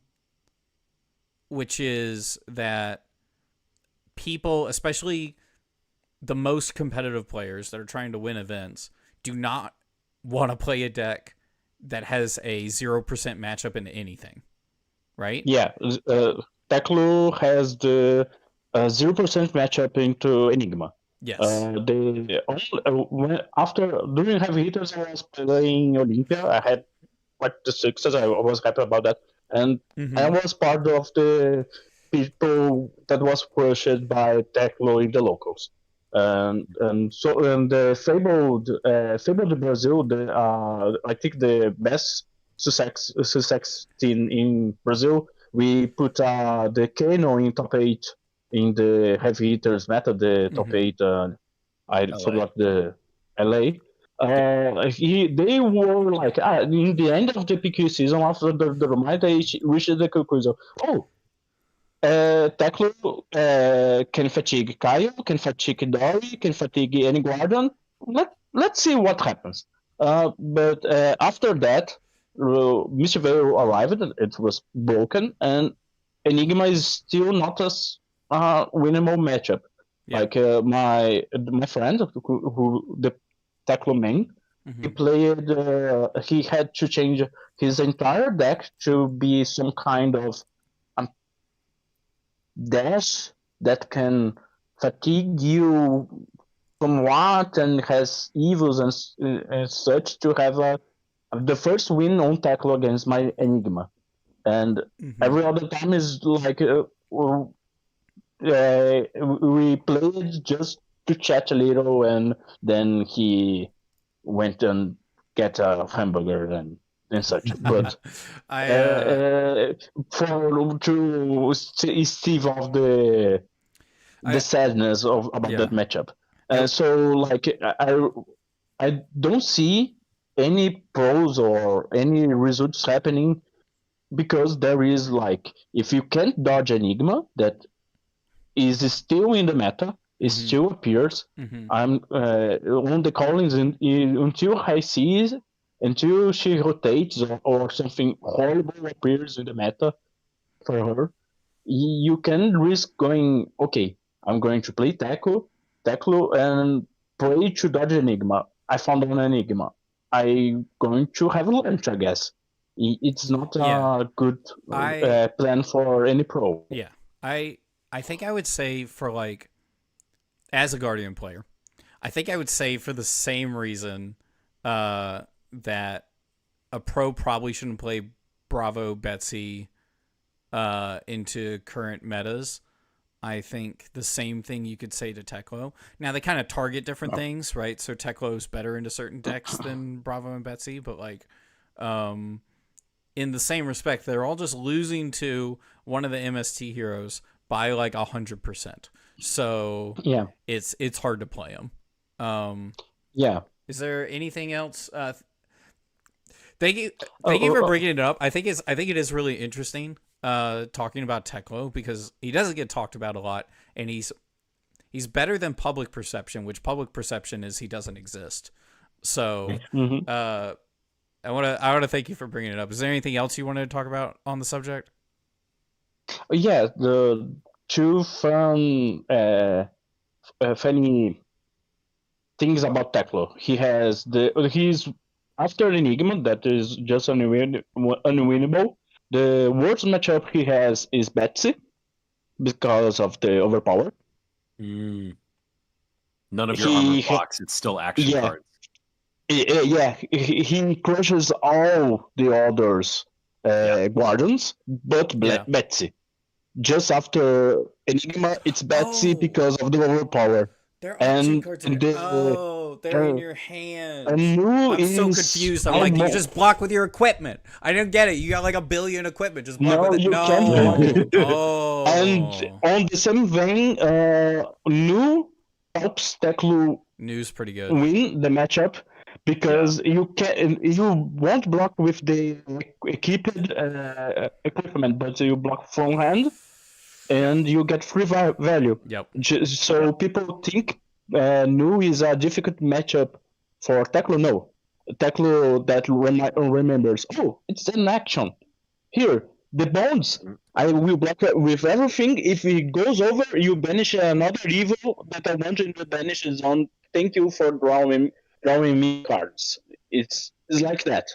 which is that people, especially the most competitive players that are trying to win events, do not want to play a deck that has a 0% matchup into anything, right? Yeah, Teklo has the 0% matchup into Enigma. Yes. During Heavy Hitters, I was playing Olympia. I had quite the success. I was happy about that, and I was part of the people that was pushed by Teklo in the locals. And the Fabled Brazil, I think the best Sussex team in Brazil. We put the Kano in top 8 in the Heavy Hitters meta, the top 8. I forgot the LA. They were like in the end of the PQ season after the Romai, they reached the conclusion. Teklo can fatigue Kaio, can fatigue Dory, can fatigue any Guardian. Let's see what happens. But after that, Misty Veil arrived. It was broken, and Enigma is still not a winnable matchup. Yeah. Like my friend who the Teklo main, he played. He had to change his entire deck to be some kind of dash that can fatigue you somewhat and has evils and such to have the first win on Teklo against my Enigma. And every other time is like we played just to chat a little, and then he went and get a hamburger and such. But to Steve of the sadness about that matchup. So like I don't see any pros or any results happening, because there is like, if you can't dodge Enigma that is still in the meta, it still appears. I'm on the callings until I see, until she rotates or something horrible appears in the meta for her, you can risk going, okay, I'm going to play Teklo and pray to dodge Enigma. I found an Enigma. I'm going to have lunch, I guess. It's not a good plan for any pro. Yeah, I think I would say for like as a Guardian player, I think I would say for the same reason that a pro probably shouldn't play Bravo Betsy into current metas. I think the same thing you could say to Teklo. Now they kind of target different things, right? So Teklo's better into certain decks than Bravo and Betsy, but like in the same respect, they're all just losing to one of the MST heroes by like 100%. So yeah, it's hard to play them. Yeah. Is there anything else? Thank you for bringing it up. I think it is really interesting talking about Teklo because he doesn't get talked about a lot, and he's better than public perception, which public perception is he doesn't exist. So I want to thank you for bringing it up. Is there anything else you wanted to talk about on the subject? Yeah, the two funny things about Teklo. He's after Enigma that is just unwinnable. The worst matchup he has is Betsy because of the overpower. None of your armor blocks. It's still action cards. Yeah, he crushes all the others Guardians, but Betsy. Just after Enigma, it's Betsy because of the overpower. They're action cards. They're in your hand. I'm so confused. I'm like, you just block with your equipment. I didn't get it. You got like a billion equipment. Just block with it. No, can't. And on the same vein, Nu helps Teklo Nu's pretty good. Win the matchup because you won't block with the equipped equipment, but you block from hand. And you get free value. Yep. So people think Nu is a difficult matchup for Teklo. No. Teklo that remembers, it's an action. Here, the bonds, I will block it with everything. If it goes over, you banish another evil that I want in the banish zone. Thank you for drawing me cards. It's like that.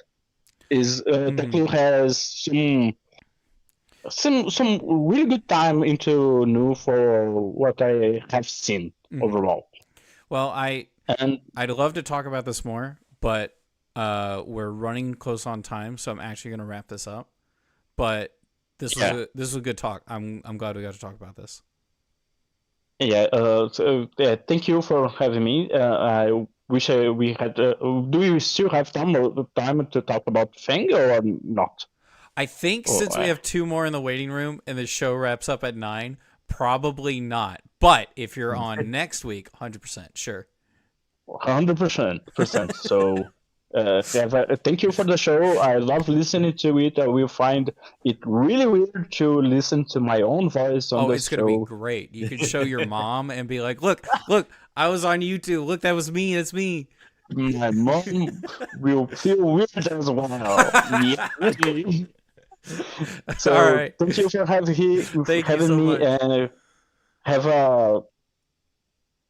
Teklo has some really good time into Nu for what I have seen overall. Well, I'd love to talk about this more, but we're running close on time, so I'm actually going to wrap this up. But this was a good talk. I'm glad we got to talk about this. Yeah. Thank you for having me. I wish we had. Do we still have time to talk about Fang or not? I think since we have two more in the waiting room and the show wraps up at 9, probably not. But if you're on next week, 100%, sure. 100%. So thank you for the show. I love listening to it. I will find it really weird to listen to my own voice on the show. It's going to be great. You could show your mom and be like, look, I was on YouTube. Look, that was me. That's me. My mom will feel weird as well. Yeah. So all right. Thank you for having me and have a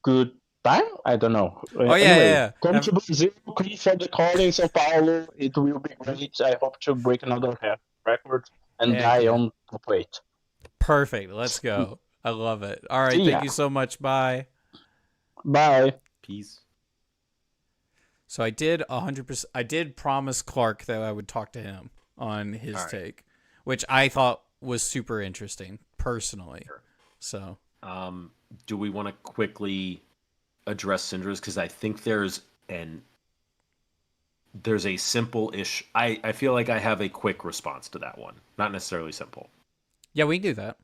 good time. I don't know. Yeah. Come to Brazil, come for the call in São Paulo. It will be great. I hope to break another record and die on top 8. Perfect. Let's go. I love it. All right. Thank you so much. Bye. Bye. Peace. So I did 100%. I did promise Clark that I would talk to him on his take, which I thought was super interesting personally. Sure. So, do we want to quickly address Syndra's? Because I think there's a simple-ish. I feel like I have a quick response to that one. Not necessarily simple. Yeah, we can do that.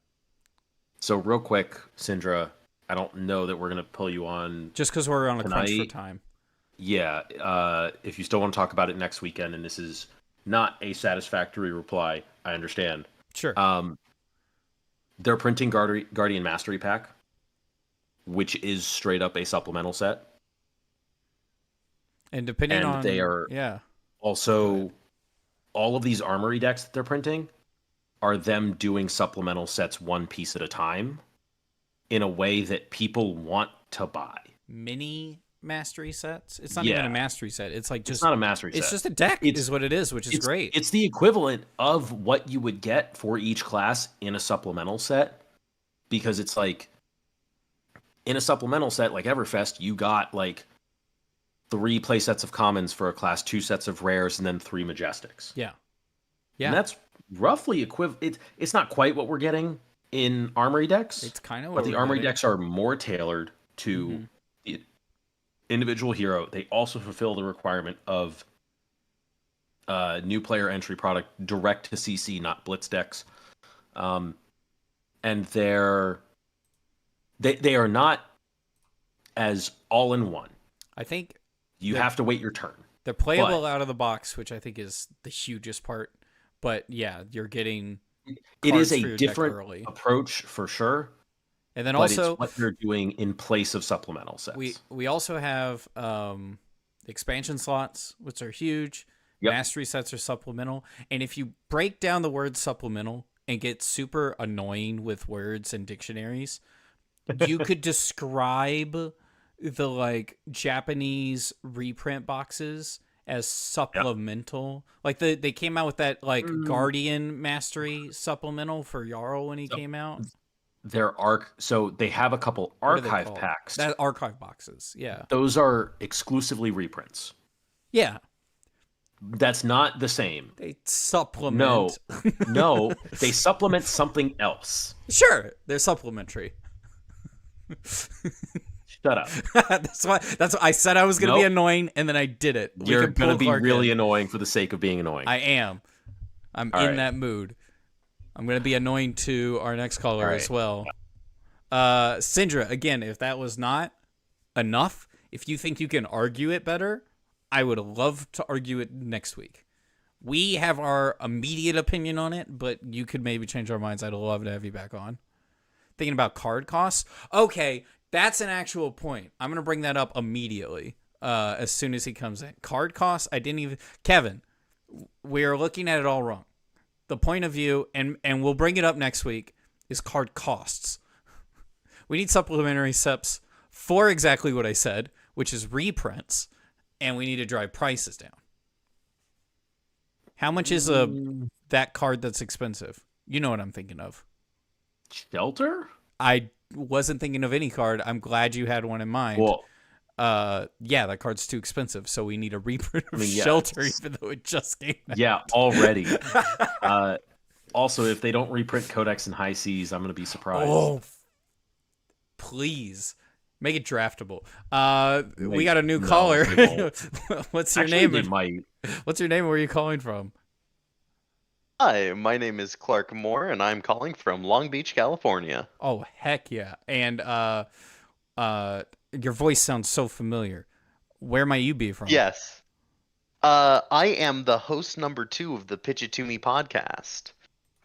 So real quick, Syndra, I don't know that we're going to pull you on just because we're on a crunch for time. Yeah. If you still want to talk about it next weekend, and this is not a satisfactory reply, I understand. Sure. They're printing Guardian Mastery Pack, which is straight up a supplemental set. And depending on... they are also... all of these Armory decks that they're printing are them doing supplemental sets one piece at a time in a way that people want to buy. Mini mastery sets. It's not even a mastery set. It's like just it's not a mastery set. It's just a deck is what it is, which is great. It's the equivalent of what you would get for each class in a supplemental set, because it's like in a supplemental set like Everfest, you got like 3 play sets of commons for a class, 2 sets of rares, and then 3 majestics. Yeah. And that's roughly equivalent. It's not quite what we're getting in armory decks. It's kind of but the armory decks are more tailored to the individual hero. They also fulfill the requirement of new player entry product, direct to CC, not blitz decks. And they are not as all in one. I think you have to wait your turn. They're playable out of the box, which I think is the hugest part. But yeah, you're getting. It is a different approach for sure. And then also it's what they're doing in place of supplemental sets. We also have expansion slots, which are huge. Yep. Mastery sets are supplemental. And if you break down the word supplemental and get super annoying with words and dictionaries, you could describe the like Japanese reprint boxes as supplemental. Like they came out with that like Guardian Mastery supplemental for Jarl when he came out. So they have a couple archive packs. That archive boxes, yeah. Those are exclusively reprints. Yeah. That's not the same. They supplement. No, they supplement something else. Sure, they're supplementary. Shut up. That's why I said I was going to be annoying, and then I did it. You're going to be really annoying for the sake of being annoying. I am. I'm in that mood. I'm going to be annoying to our next caller as well. Syndra, again, if that was not enough, if you think you can argue it better, I would love to argue it next week. We have our immediate opinion on it, but you could maybe change our minds. I'd love to have you back on. Thinking about card costs. Okay, that's an actual point. I'm going to bring that up immediately as soon as he comes in. Card costs, I didn't even... Kevin, we are looking at it all wrong. The point of view, and we'll bring it up next week, is card costs. We need supplementary steps for exactly what I said, which is reprints, and we need to drive prices down. How much is that card that's expensive? You know what I'm thinking of. Shelter? I wasn't thinking of any card. I'm glad you had one in mind. Well, yeah, that card's too expensive, so we need a reprint of Shelter, even though it just came out. Yeah, already. Also, if they don't reprint Codex and High Seas, I'm going to be surprised. Oh, please. Make it draftable. We got a new caller. What's your name? What's your name? Where are you calling from? Hi, my name is Clark Moore, and I'm calling from Long Beach, California. Oh, heck yeah. And your voice sounds so familiar. Where might you be from? Yes. I am the host number 2 of the Pitch It To Me podcast,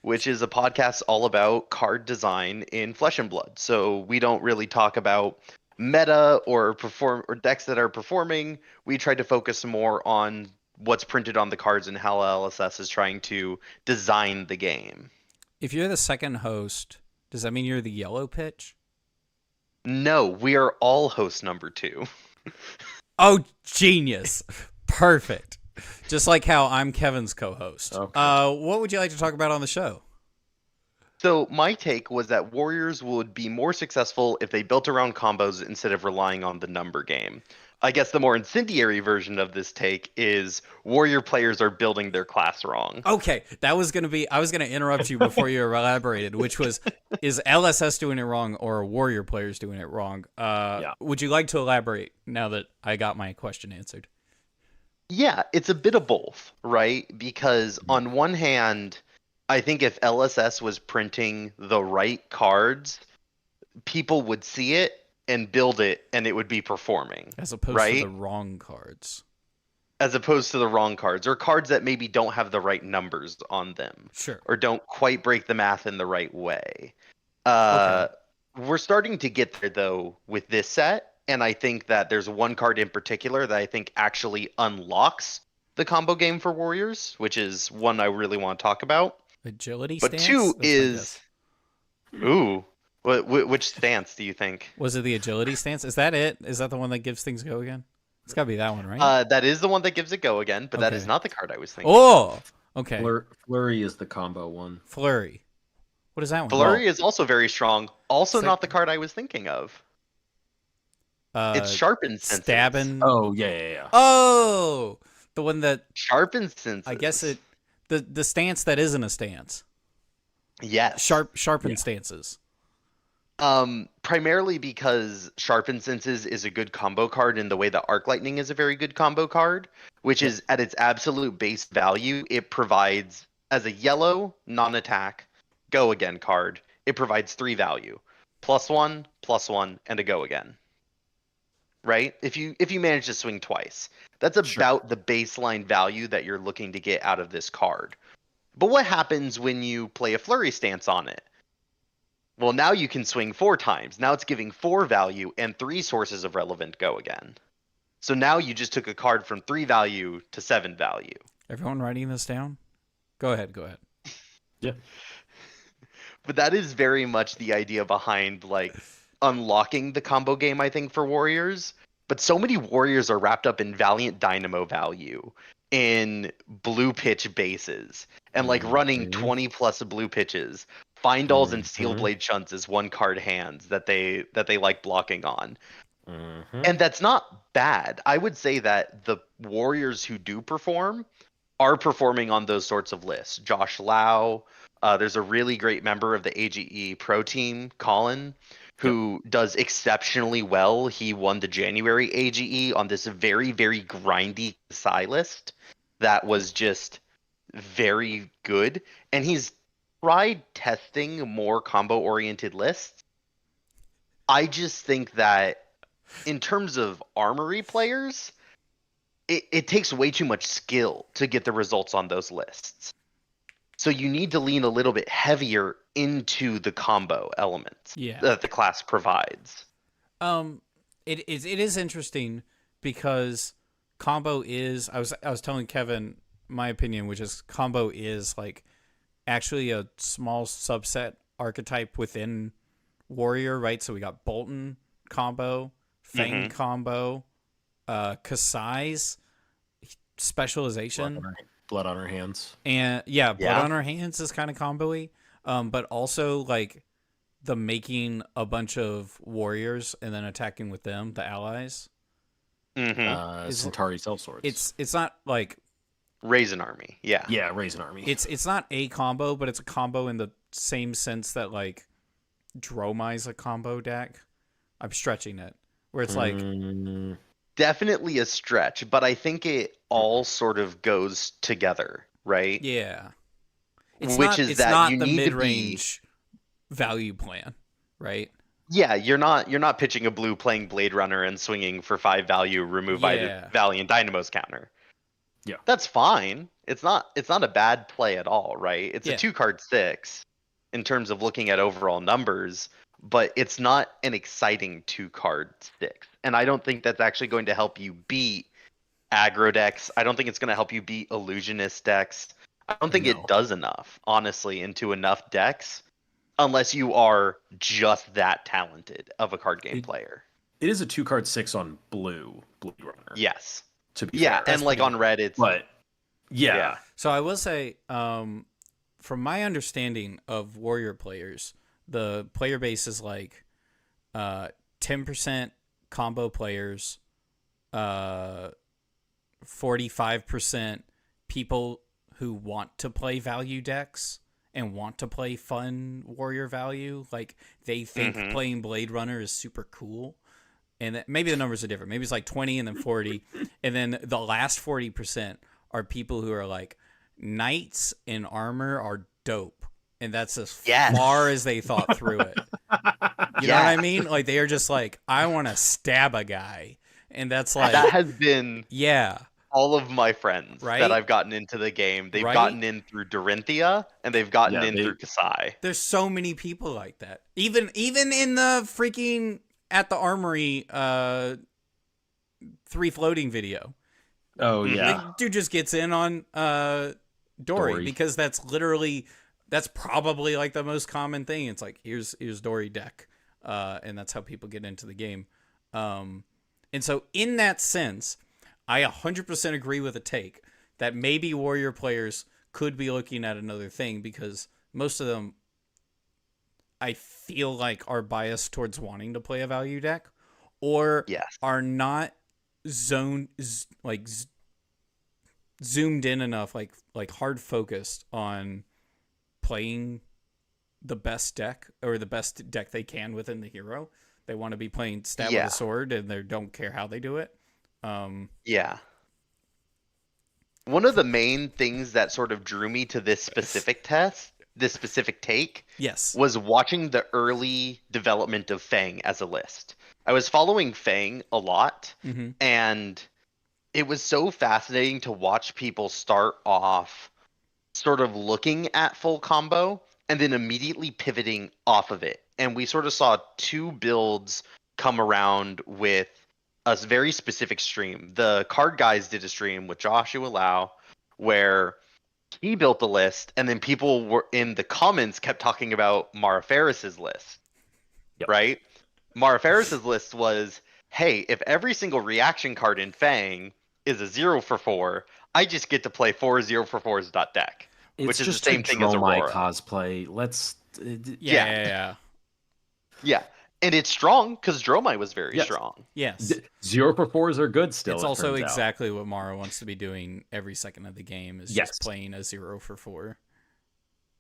which is a podcast all about card design in Flesh and Blood. So we don't really talk about meta or decks that are performing. We try to focus more on what's printed on the cards and how LSS is trying to design the game. If you're the second host, does that mean you're the yellow pitch? No, we are all host number 2. Oh, genius. Perfect. Just like how I'm Kevin's co-host. Okay. What would you like to talk about on the show? So my take was that Warriors would be more successful if they built around combos instead of relying on the number game. I guess the more incendiary version of this take is Warrior players are building their class wrong. Okay, I was going to interrupt you before you elaborated, which was, is LSS doing it wrong or Warrior players doing it wrong? Yeah. Would you like to elaborate now that I got my question answered? Yeah, it's a bit of both, right? Because on one hand, I think if LSS was printing the right cards, people would see it and build it, and it would be performing. As opposed to the wrong cards. As opposed to the wrong cards, or cards that maybe don't have the right numbers on them. Sure. Or don't quite break the math in the right way. Okay. We're starting to get there, though, with this set, and I think that there's one card in particular that I think actually unlocks the combo game for Warriors, which is one I really want to talk about. Agility but stance? But 2 is... Ooh. Which Which stance do you think? Was it the agility stance? Is that it? Is that the one that gives things go again? It's got to be that one, right? That is the one that gives it go again, but that is not the card I was thinking. Oh, okay. Flurry is the combo one. Flurry. What is that one? Flurry is also very strong. Also not the card I was thinking of. It's Sharpened Senses. Stabbing. Oh, yeah. Oh, the one that... Sharpened Senses. I guess it... The stance that isn't a stance. Yes. Sharpened stances. Primarily because Sharpened Senses is a good combo card in the way that Arc Lightning is a very good combo card, which is at its absolute base value, it provides, as a yellow, non-attack, go again card, it provides 3 value. +1, +1, and a go again. Right? If you manage to swing twice. That's about the baseline value that you're looking to get out of this card. But what happens when you play a Flurry stance on it? Well, now you can swing 4 times. Now it's giving 4 value and 3 sources of relevant go again. So now you just took a card from 3 value to 7 value. Everyone writing this down? Go ahead. Yeah. But that is very much the idea behind, like, unlocking the combo game, I think, for Warriors. But so many Warriors are wrapped up in Valiant Dynamo value, in blue pitch bases, and like running 20 plus blue pitches. Findalls and Steel Blade Shunts is 1 card hands that they like blocking on. And that's not bad. I would say that the Warriors who do perform are performing on those sorts of lists. Josh Lau, there's a really great member of the AGE Pro team, Colin, who does exceptionally well. He won the January AGE on this very, very grindy Kasai list that was just very good. And he's tried testing more combo-oriented lists. I just think that in terms of armory players, it takes way too much skill to get the results on those lists. So you need to lean a little bit heavier into the combo elements that the class provides. It is interesting because combo is... I was telling Kevin my opinion, which is combo is like actually a small subset archetype within Warrior, right? So we got Bolton combo, Fang combo, Kasai's specialization, blood on her hands, and blood on her hands is kind of combo-y, but also like the making a bunch of warriors and then attacking with them, the allies. Centauri Sellswords. It's not like raise an army, raise an army. It's not a combo, but it's a combo in the same sense that like Dromai's a combo deck. I'm stretching it, where it's like definitely a stretch, but I think it all sort of goes together, right? Yeah, it's not the mid-range value plan, right? Yeah, you're not pitching a blue playing Blade Runner and swinging for 5 value, remove by the Valiant Dynamo's counter. Yeah, that's fine. It's not a bad play at all, right? It's a 2-card 6 in terms of looking at overall numbers, but it's not an exciting 2-card 6. And I don't think that's actually going to help you beat aggro decks. I don't think it's going to help you beat illusionist decks. I don't think it does enough, honestly, into enough decks, unless you are just that talented of a card game player. It is a 2-card 6 on Blade Runner. Yes. To be fair. And like on red, it's... But, yeah. So I will say, from my understanding of Warrior players, the player base is like 10% combo players, 45% people who want to play value decks and want to play fun Warrior value. Like, they think playing Blade Runner is super cool. And maybe the numbers are different. Maybe it's like 20 and then 40. And then the last 40% are people who are like, knights in armor are dope. And that's as far as they thought through it. You know what I mean? Like, they are just like, I want to stab a guy. And that's like... That has been... all of my friends that I've gotten into the game. They've gotten in through Dorinthia, and they've gotten in through Kasai. There's so many people like that. Even in the freaking At the Armory 3 floating video. Oh, yeah. The dude just gets in on Dory because that's probably like the most common thing. It's like, here's Dory deck. and that's how people get into the game. And so in that sense, I 100% agree with the take that maybe Warrior players could be looking at another thing, because most of them, I feel like, are biased towards wanting to play a value deck, or are not zoomed in enough, like hard focused on playing the best deck, or the best deck they can within the hero. They want to be playing stab with a sword, and they don't care how they do it. One of the main things that sort of drew me to this specific take, was watching the early development of Fang as a list. I was following Fang a lot, and it was so fascinating to watch people start off sort of looking at full combo and then immediately pivoting off of it. And we sort of saw two builds come around with a very specific stream. The Card Guys did a stream with Joshua Lau where he built a list, and then people were in the comments kept talking about Mara Ferris's list. Right? Mara Ferris's list was, hey, if every single reaction card in Fang is a 0-for-4, I just get to play 4 0-for-4s deck. Which is the same thing as Aurora. Cosplay. Let's Yeah. And it's strong because Dromai was very strong. Yes. 0-for-4s are good still. It's also exactly what Mara wants to be doing every second of the game, is just playing a 0-for-4.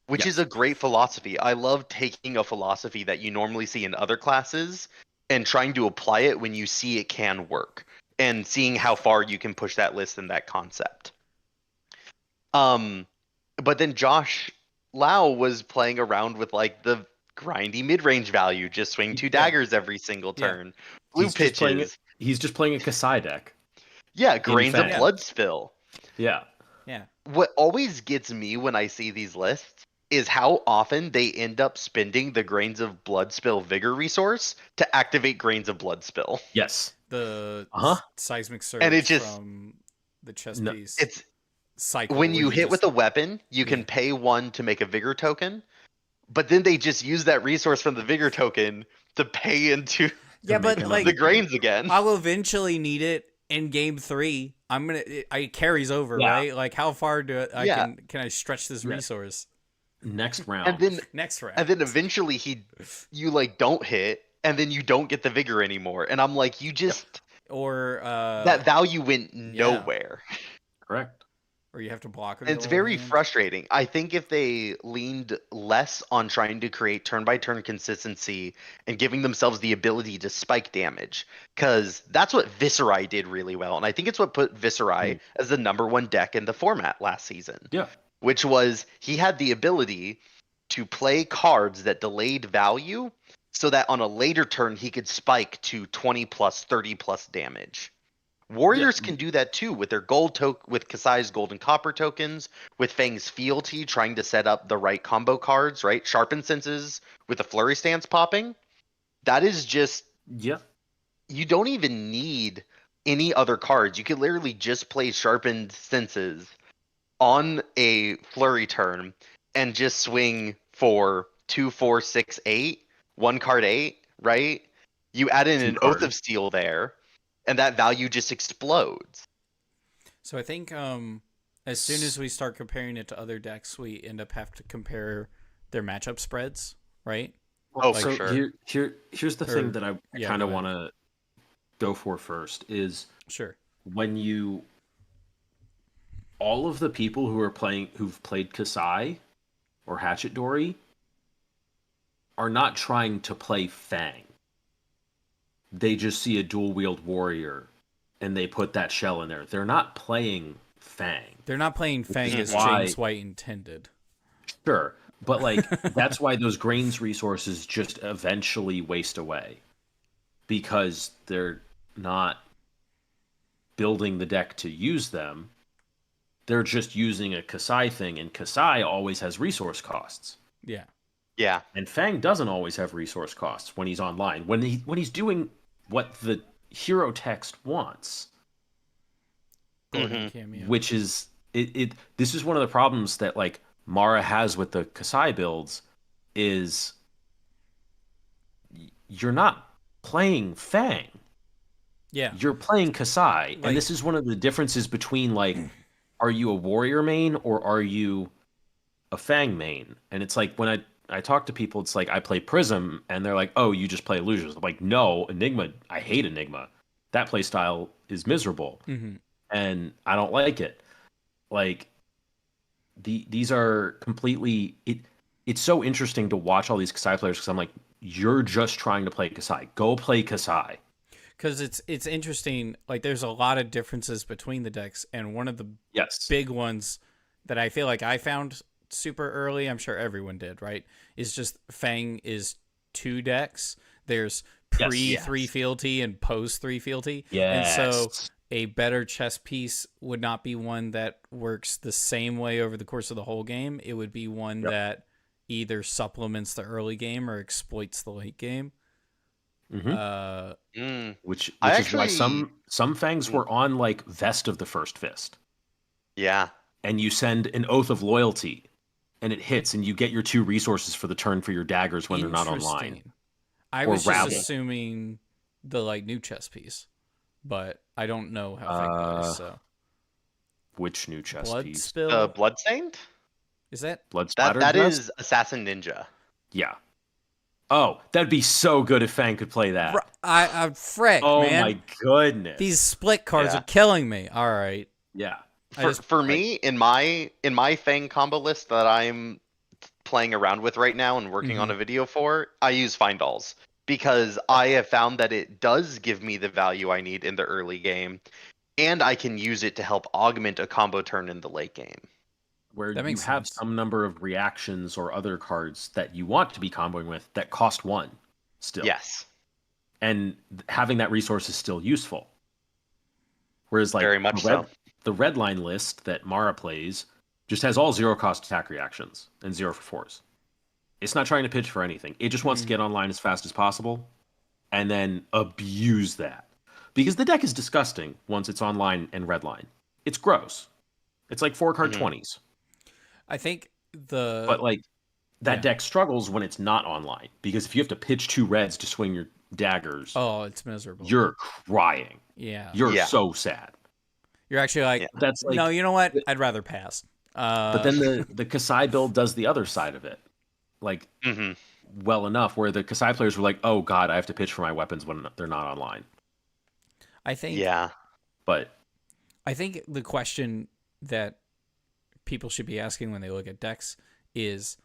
Which is a great philosophy. I love taking a philosophy that you normally see in other classes and trying to apply it when you see it can work, and seeing how far you can push that list and that concept. But then Josh Lau was playing around with like the grindy mid-range value, just swing 2 daggers every single turn. Blue pitches. He's just playing a Kasai deck. Yeah, Grains of Blood Spill. Yeah. What always gets me when I see these lists is how often they end up spending the Grains of Blood Spill Vigor resource to activate Grains of Blood Spill. Yes. The seismic surge and it just, from the chess piece. It's cycle when you hit with a weapon, you can pay 1 to make a Vigor token, but then they just use that resource from the Vigor token to pay into the Grains again. I'll eventually need it in game 3. It carries over, right? Like, how far can I stretch this resource? Next round. And then eventually you like don't hit, and then you don't get the Vigor anymore. And I'm like, you just that value went nowhere. Correct. Or you have to block it. And it's very frustrating. I think if they leaned less on trying to create turn-by-turn consistency and giving themselves the ability to spike damage, because that's what Viserai did really well. And I think it's what put Viserai as the #1 deck in the format last season. Yeah. Which was, he had the ability to play cards that delayed value so that on a later turn he could spike to 20+, 30+ damage. Warriors can do that too with their with Kasai's gold and copper tokens, with Fang's fealty trying to set up the right combo cards, right? Sharpened Senses with the Flurry Stance popping. That is just you don't even need any other cards. You could literally just play Sharpened Senses on a flurry turn and just swing for 2, 4, 6, 8, 1 card 8, right? You add in an Oath of Steel there, and that value just explodes. So I think as soon as we start comparing it to other decks, we end up having to compare their matchup spreads, right? Oh, like, for sure. Here's the thing that I kind of want to go for first is when all of the people who've played Kasai or Hatchet Dory are not trying to play Fang. They just see a dual wield warrior and they put that shell in there. They're not playing Fang. They're not playing Fang as James White intended. Sure. But like that's why those Grains resources just eventually waste away. Because they're not building the deck to use them. They're just using a Kasai thing, and Kasai always has resource costs. Yeah. Yeah. And Fang doesn't always have resource costs when he's online. When he's doing what the hero text wants. Which is this is one of the problems that like Mara has with the Kasai builds is you're not playing Fang. Yeah. You're playing Kasai. And this is one of the differences between, like, are you a warrior main or are you a Fang main? And it's like, when I talk to people, it's like, I play Prism, and they're like, oh, you just play illusions. I'm like, no, Enigma, I hate Enigma. That play style is miserable. And I don't like it. Like, these are completely... It's so interesting to watch all these Kasai players, because I'm like, you're just trying to play Kasai. Go play Kasai. Because it's interesting. Like, there's a lot of differences between the decks, and one of the big ones that I feel like I found super early, I'm sure everyone did, right, is just Fang is 2 decks. There's pre-3 fealty and post-3 fealty. And so a better chess piece would not be one that works the same way over the course of the whole game. It would be one that either supplements the early game or exploits the late game. Which is why some Fangs were on, like, Vest of the First Fist. Yeah. And you send an Oath of Loyalty, and it hits, and you get your 2 resources for the turn for your daggers when they're not online. I was just assuming the, like, new chess piece, but I don't know how Fang plays, so. Which new chess piece? Spill? Bloodstained? Is that? That is Assassin Ninja. Yeah. Oh, that'd be so good if Fang could play that. I'm frick, man. Oh my goodness. These split cards are killing me. All right. Yeah. For me, in my Fang combo list that I'm playing around with right now and working on a video for, I use Findalls, because I have found that it does give me the value I need in the early game, and I can use it to help augment a combo turn in the late game. Where you have some number of reactions or other cards that you want to be comboing with that cost 1 still. Yes. And having that resource is still useful. Whereas, like, very much so. The red line list that Mara plays just has all 0-cost attack reactions and 0 for 4s. It's not trying to pitch for anything. It just wants to get online as fast as possible and then abuse that. Because the deck is disgusting once it's online and red line. It's gross. It's like 4-card 20s. I think But, like, that deck struggles when it's not online. Because if you have to pitch 2 reds to swing your daggers... Oh, it's miserable. You're crying. Yeah. You're so sad. You're actually like, that's like, no, you know what? I'd rather pass. But then the Kasai build does the other side of it. Like, well enough, where the Kasai players were like, oh god, I have to pitch for my weapons when they're not online. I think... Yeah. But... I think the question that people should be asking when they look at decks is,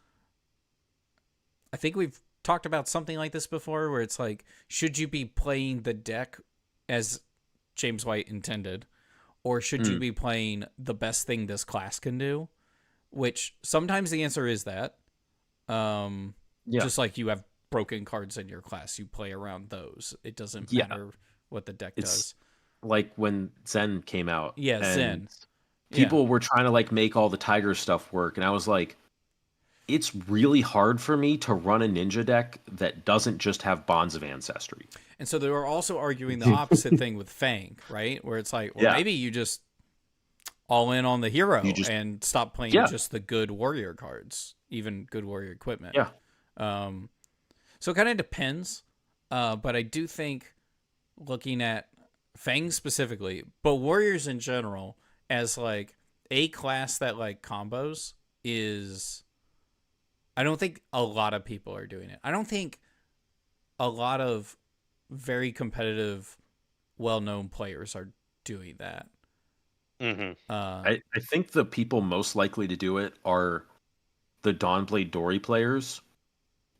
I think we've talked about something like this before, where it's like, should you be playing the deck as James White intended, or should you be playing the best thing this class can do? Which sometimes the answer is that. Just like you have broken cards in your class, you play around those. It doesn't matter what the deck does. Like when Zen came out. Yeah, Zen. People were trying to, like, make all the Tiger stuff work, and I was like, it's really hard for me to run a ninja deck that doesn't just have Bonds of Ancestry. And so they were also arguing the opposite thing with Fang, right? Where it's like, well, maybe you just all in on the hero and stop playing just the good warrior cards, even good warrior equipment. Yeah. So it kind of depends. But I do think, looking at Fang specifically, but warriors in general, as like a class that like combos is... I don't think a lot of people are doing it. I don't think a lot of very competitive, well-known players are doing that. I think the people most likely to do it are the Dawnblade Dory players,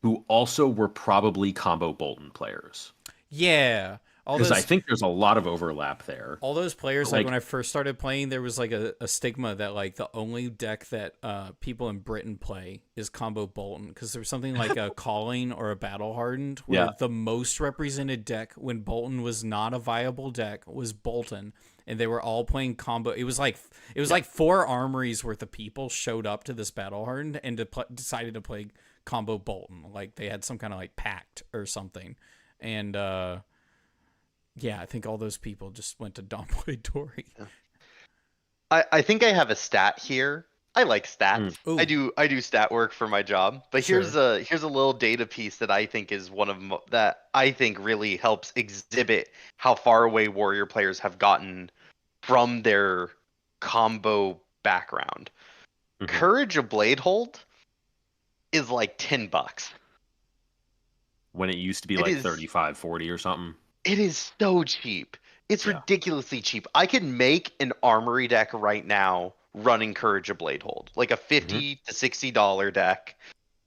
who also were probably combo Bolton players. Yeah. Because I think there's a lot of overlap there. All those players, like when I first started playing, there was like a stigma that like the only deck that people in Britain play is combo Bolton, because there was something like a Calling or a Battle Hardened, where the most represented deck when Bolton was not a viable deck was Bolton, and they were all playing combo. It was like 4 armories worth of people showed up to this Battle Hardened and decided to play combo Bolton, like they had some kind of like pact or something, and yeah, I think all those people just went to Dawnblade Dory. I think I have a stat here. I like stats. I do stat work for my job. But here's a little data piece that I think is one of that I think really helps exhibit how far away warrior players have gotten from their combo background. Courage of Blade Hold is like $10. When it used to be like 35, 40 or something. It is so cheap. It's ridiculously cheap. I can make an armory deck right now running Courage of Blade Hold, like a $50 to $60 deck,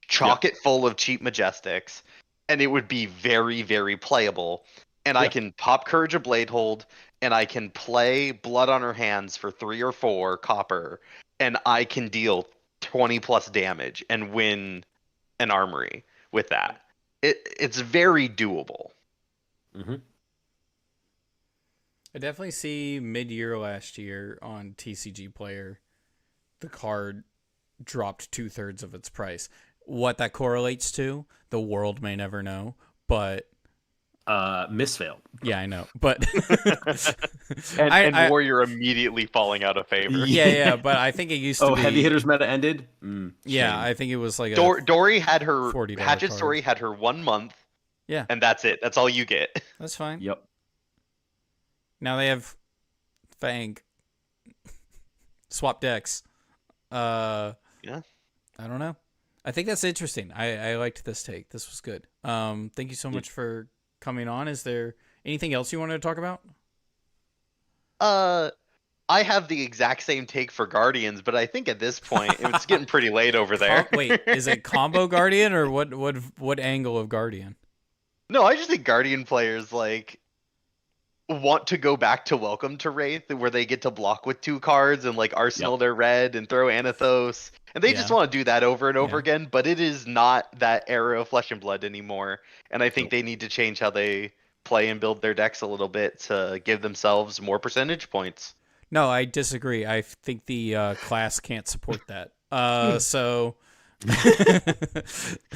chock it full of cheap Majestics, and it would be very, very playable. And I can pop Courage of Blade Hold, and I can play Blood on Her Hands for 3 or 4 copper, and I can deal 20 plus damage and win an armory with that. It's very doable. I definitely see mid-year last year on TCG Player, the card dropped 2/3 of its price. What that correlates to, the world may never know, but... Misfail. Yeah, I know, but... and Warrior immediately falling out of favor. Yeah, but I think it used to be... Heavy Hitters meta ended? Yeah, I think it was like Dory had her... Hatchet card. Story had her 1 month. Yeah. And that's it. That's all you get. That's fine. Yep. Now they have Fang. Swap decks. Yeah. I don't know. I think that's interesting. I liked this take. This was good. Thank you so much for coming on. Is there anything else you wanted to talk about? I have the exact same take for Guardians, but I think at this point it's getting pretty late over there. Wait, is it combo Guardian or what angle of Guardian? No, I just think Guardian players want to go back to Welcome to Wraith, where they get to block with 2 cards and arsenal their red and throw Anathos, and they just want to do that over and over again. But it is not that era of Flesh and Blood anymore, and I think they need to change how they play and build their decks a little bit to give themselves more percentage points. No, I disagree. I think the class can't support that. So.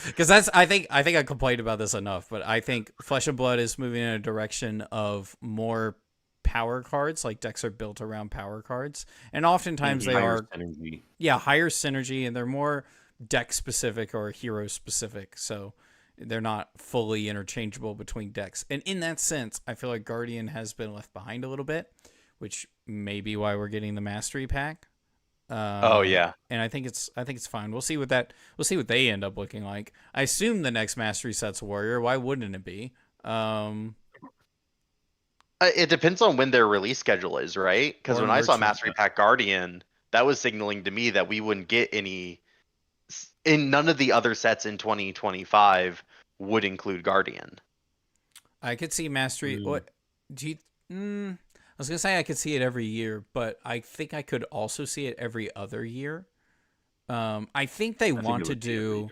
Because I think I complained about this enough, but I think Flesh and Blood is moving in a direction of more power cards. Like decks are built around power cards, and oftentimes they are synergy. Higher synergy, and they're more deck specific or hero specific. So they're not fully interchangeable between decks. And in that sense, I feel like Guardian has been left behind a little bit, which may be why we're getting the Mastery Pack. And I think it's fine. We'll see what they end up looking like. I assume the next Mastery set's Warrior. Why wouldn't it be? It depends on when their release schedule is, right? Because when I saw Mastery Pack Guardian, that was signaling to me that we wouldn't get any. In none of the other sets in 2025 would include Guardian. I could see Mastery. What do you? I was going to say I could see it every year, but I think I could also see it every other year. I think they want to do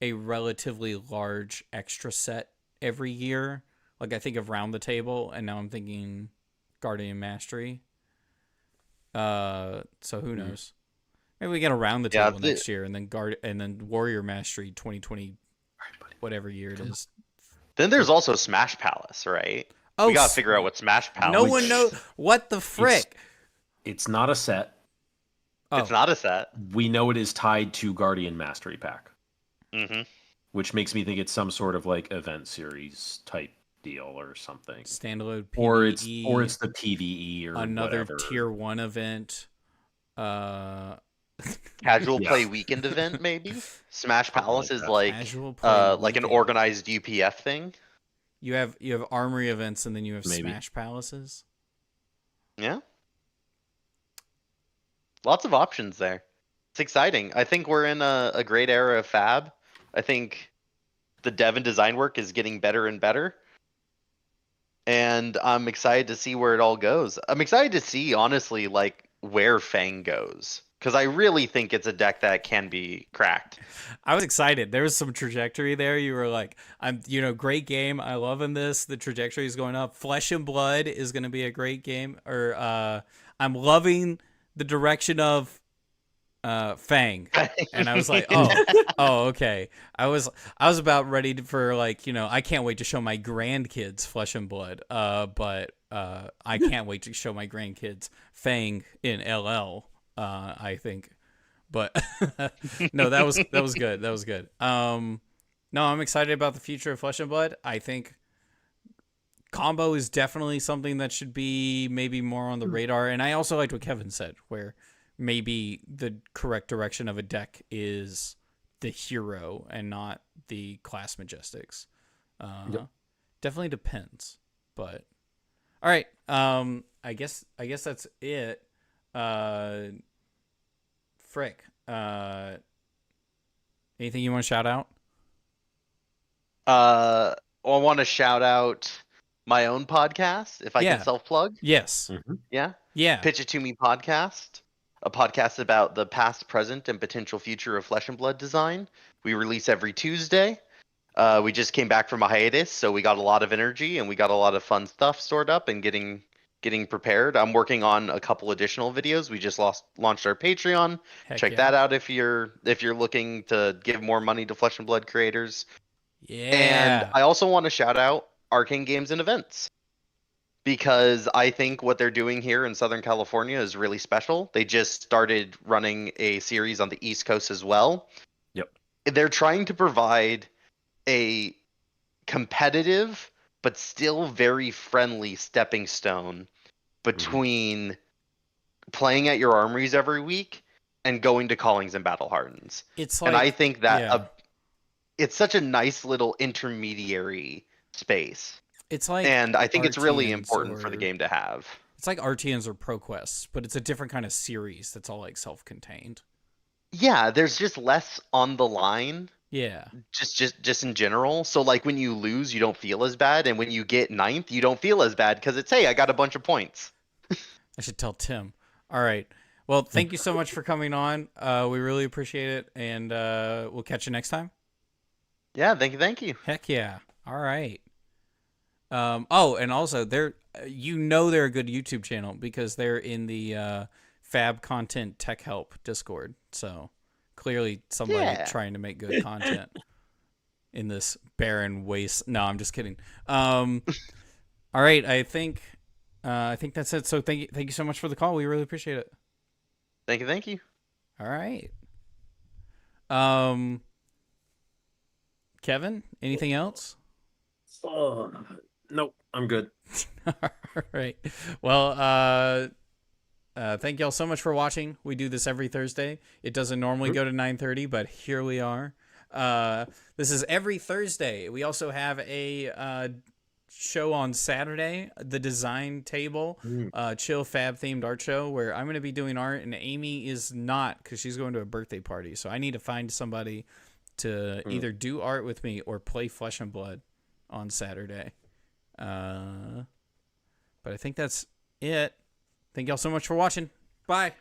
a relatively large extra set every year. Like I think of Round the Table, and now I'm thinking Guardian Mastery. So who knows? Maybe we get a Round the Table next year, and then Warrior Mastery 2020, whatever year it is. Then there's also Smash Palace, right? We gotta figure out what Smash Palace. No one knows what the frick. It's not a set. It's not a set. We know it is tied to Guardian Mastery Pack, which makes me think it's some sort of event series type deal or something. Standalone PvE, or it's the PvE or another whatever. tier 1 event. Casual play weekend event, maybe. Smash Palace is like an organized UPF thing. You have armory events, and then you have Smash Palaces. Yeah. Lots of options there. It's exciting. I think we're in a great era of Fab. I think the dev and design work is getting better and better. And I'm excited to see where it all goes. I'm excited to see, honestly, where Fang goes. Because I really think it's a deck that can be cracked. I was excited. There was some trajectory there. You were like, great game. I loving this. The trajectory is going up. Flesh and Blood is going to be a great game. Or I'm loving the direction of Fang. And I was like, okay. I was about ready for I can't wait to show my grandkids Flesh and Blood. But I can't wait to show my grandkids Fang in LL. I think But no, that was good. That was good. No, I'm excited about the future of Flesh and Blood. I think combo is definitely something that should be maybe more on the radar. And I also liked what Kevin said, where maybe the correct direction of a deck is the hero and not the class majestics. Definitely depends, but all right. I guess that's it. Frick. Anything you want to shout out? I want to shout out my own podcast, if I can self-plug. Yes. Mm-hmm. Yeah. Pitch It To Me podcast, a podcast about the past, present, and potential future of Flesh and Blood design. We release every Tuesday. We just came back from a hiatus, so we got a lot of energy and we got a lot of fun stuff stored up and getting prepared. I'm working on a couple additional videos. We just launched our Patreon. Check that out if you're looking to give more money to Flesh and Blood creators. Yeah. And I also want to shout out Arcane Games and Events, because I think what they're doing here in Southern California is really special. They just started running a series on the East Coast as well. Yep. They're trying to provide a competitive but still very friendly stepping stone between playing at your armories every week and going to Callings and Battle Hardens. And I think that it's such a nice little intermediary space. And I think it's really important for the game to have. It's like RTNs or ProQuests, but it's a different kind of series that's all like self-contained. Yeah, there's just less on the line. Yeah. Just in general. So like when you lose, you don't feel as bad, and when you get 9th, you don't feel as bad because it's, hey, I got a bunch of points. I should tell Tim. All right. Well, thank you so much for coming on. We really appreciate it, and we'll catch you next time. Yeah, thank you. Heck yeah. All right. And also they're a good YouTube channel because they're in the Fab Content Tech Help Discord. So clearly somebody trying to make good content in this barren waste. No, I'm just kidding. All right. I think that's it. So thank you so much for the call. We really appreciate it. Thank you. All right. Kevin, anything else? Nope, I'm good. All right. Well, thank y'all so much for watching. We do this every Thursday. It doesn't normally go to 9:30, but here we are. This is every Thursday. We also have a show on Saturday, the Design Table, chill fab themed art show, where I'm going to be doing art and Amy is not, because she's going to a birthday party. So I need to find somebody to either do art with me or play Flesh and Blood on Saturday. But I think that's it. Thank y'all so much for watching. Bye.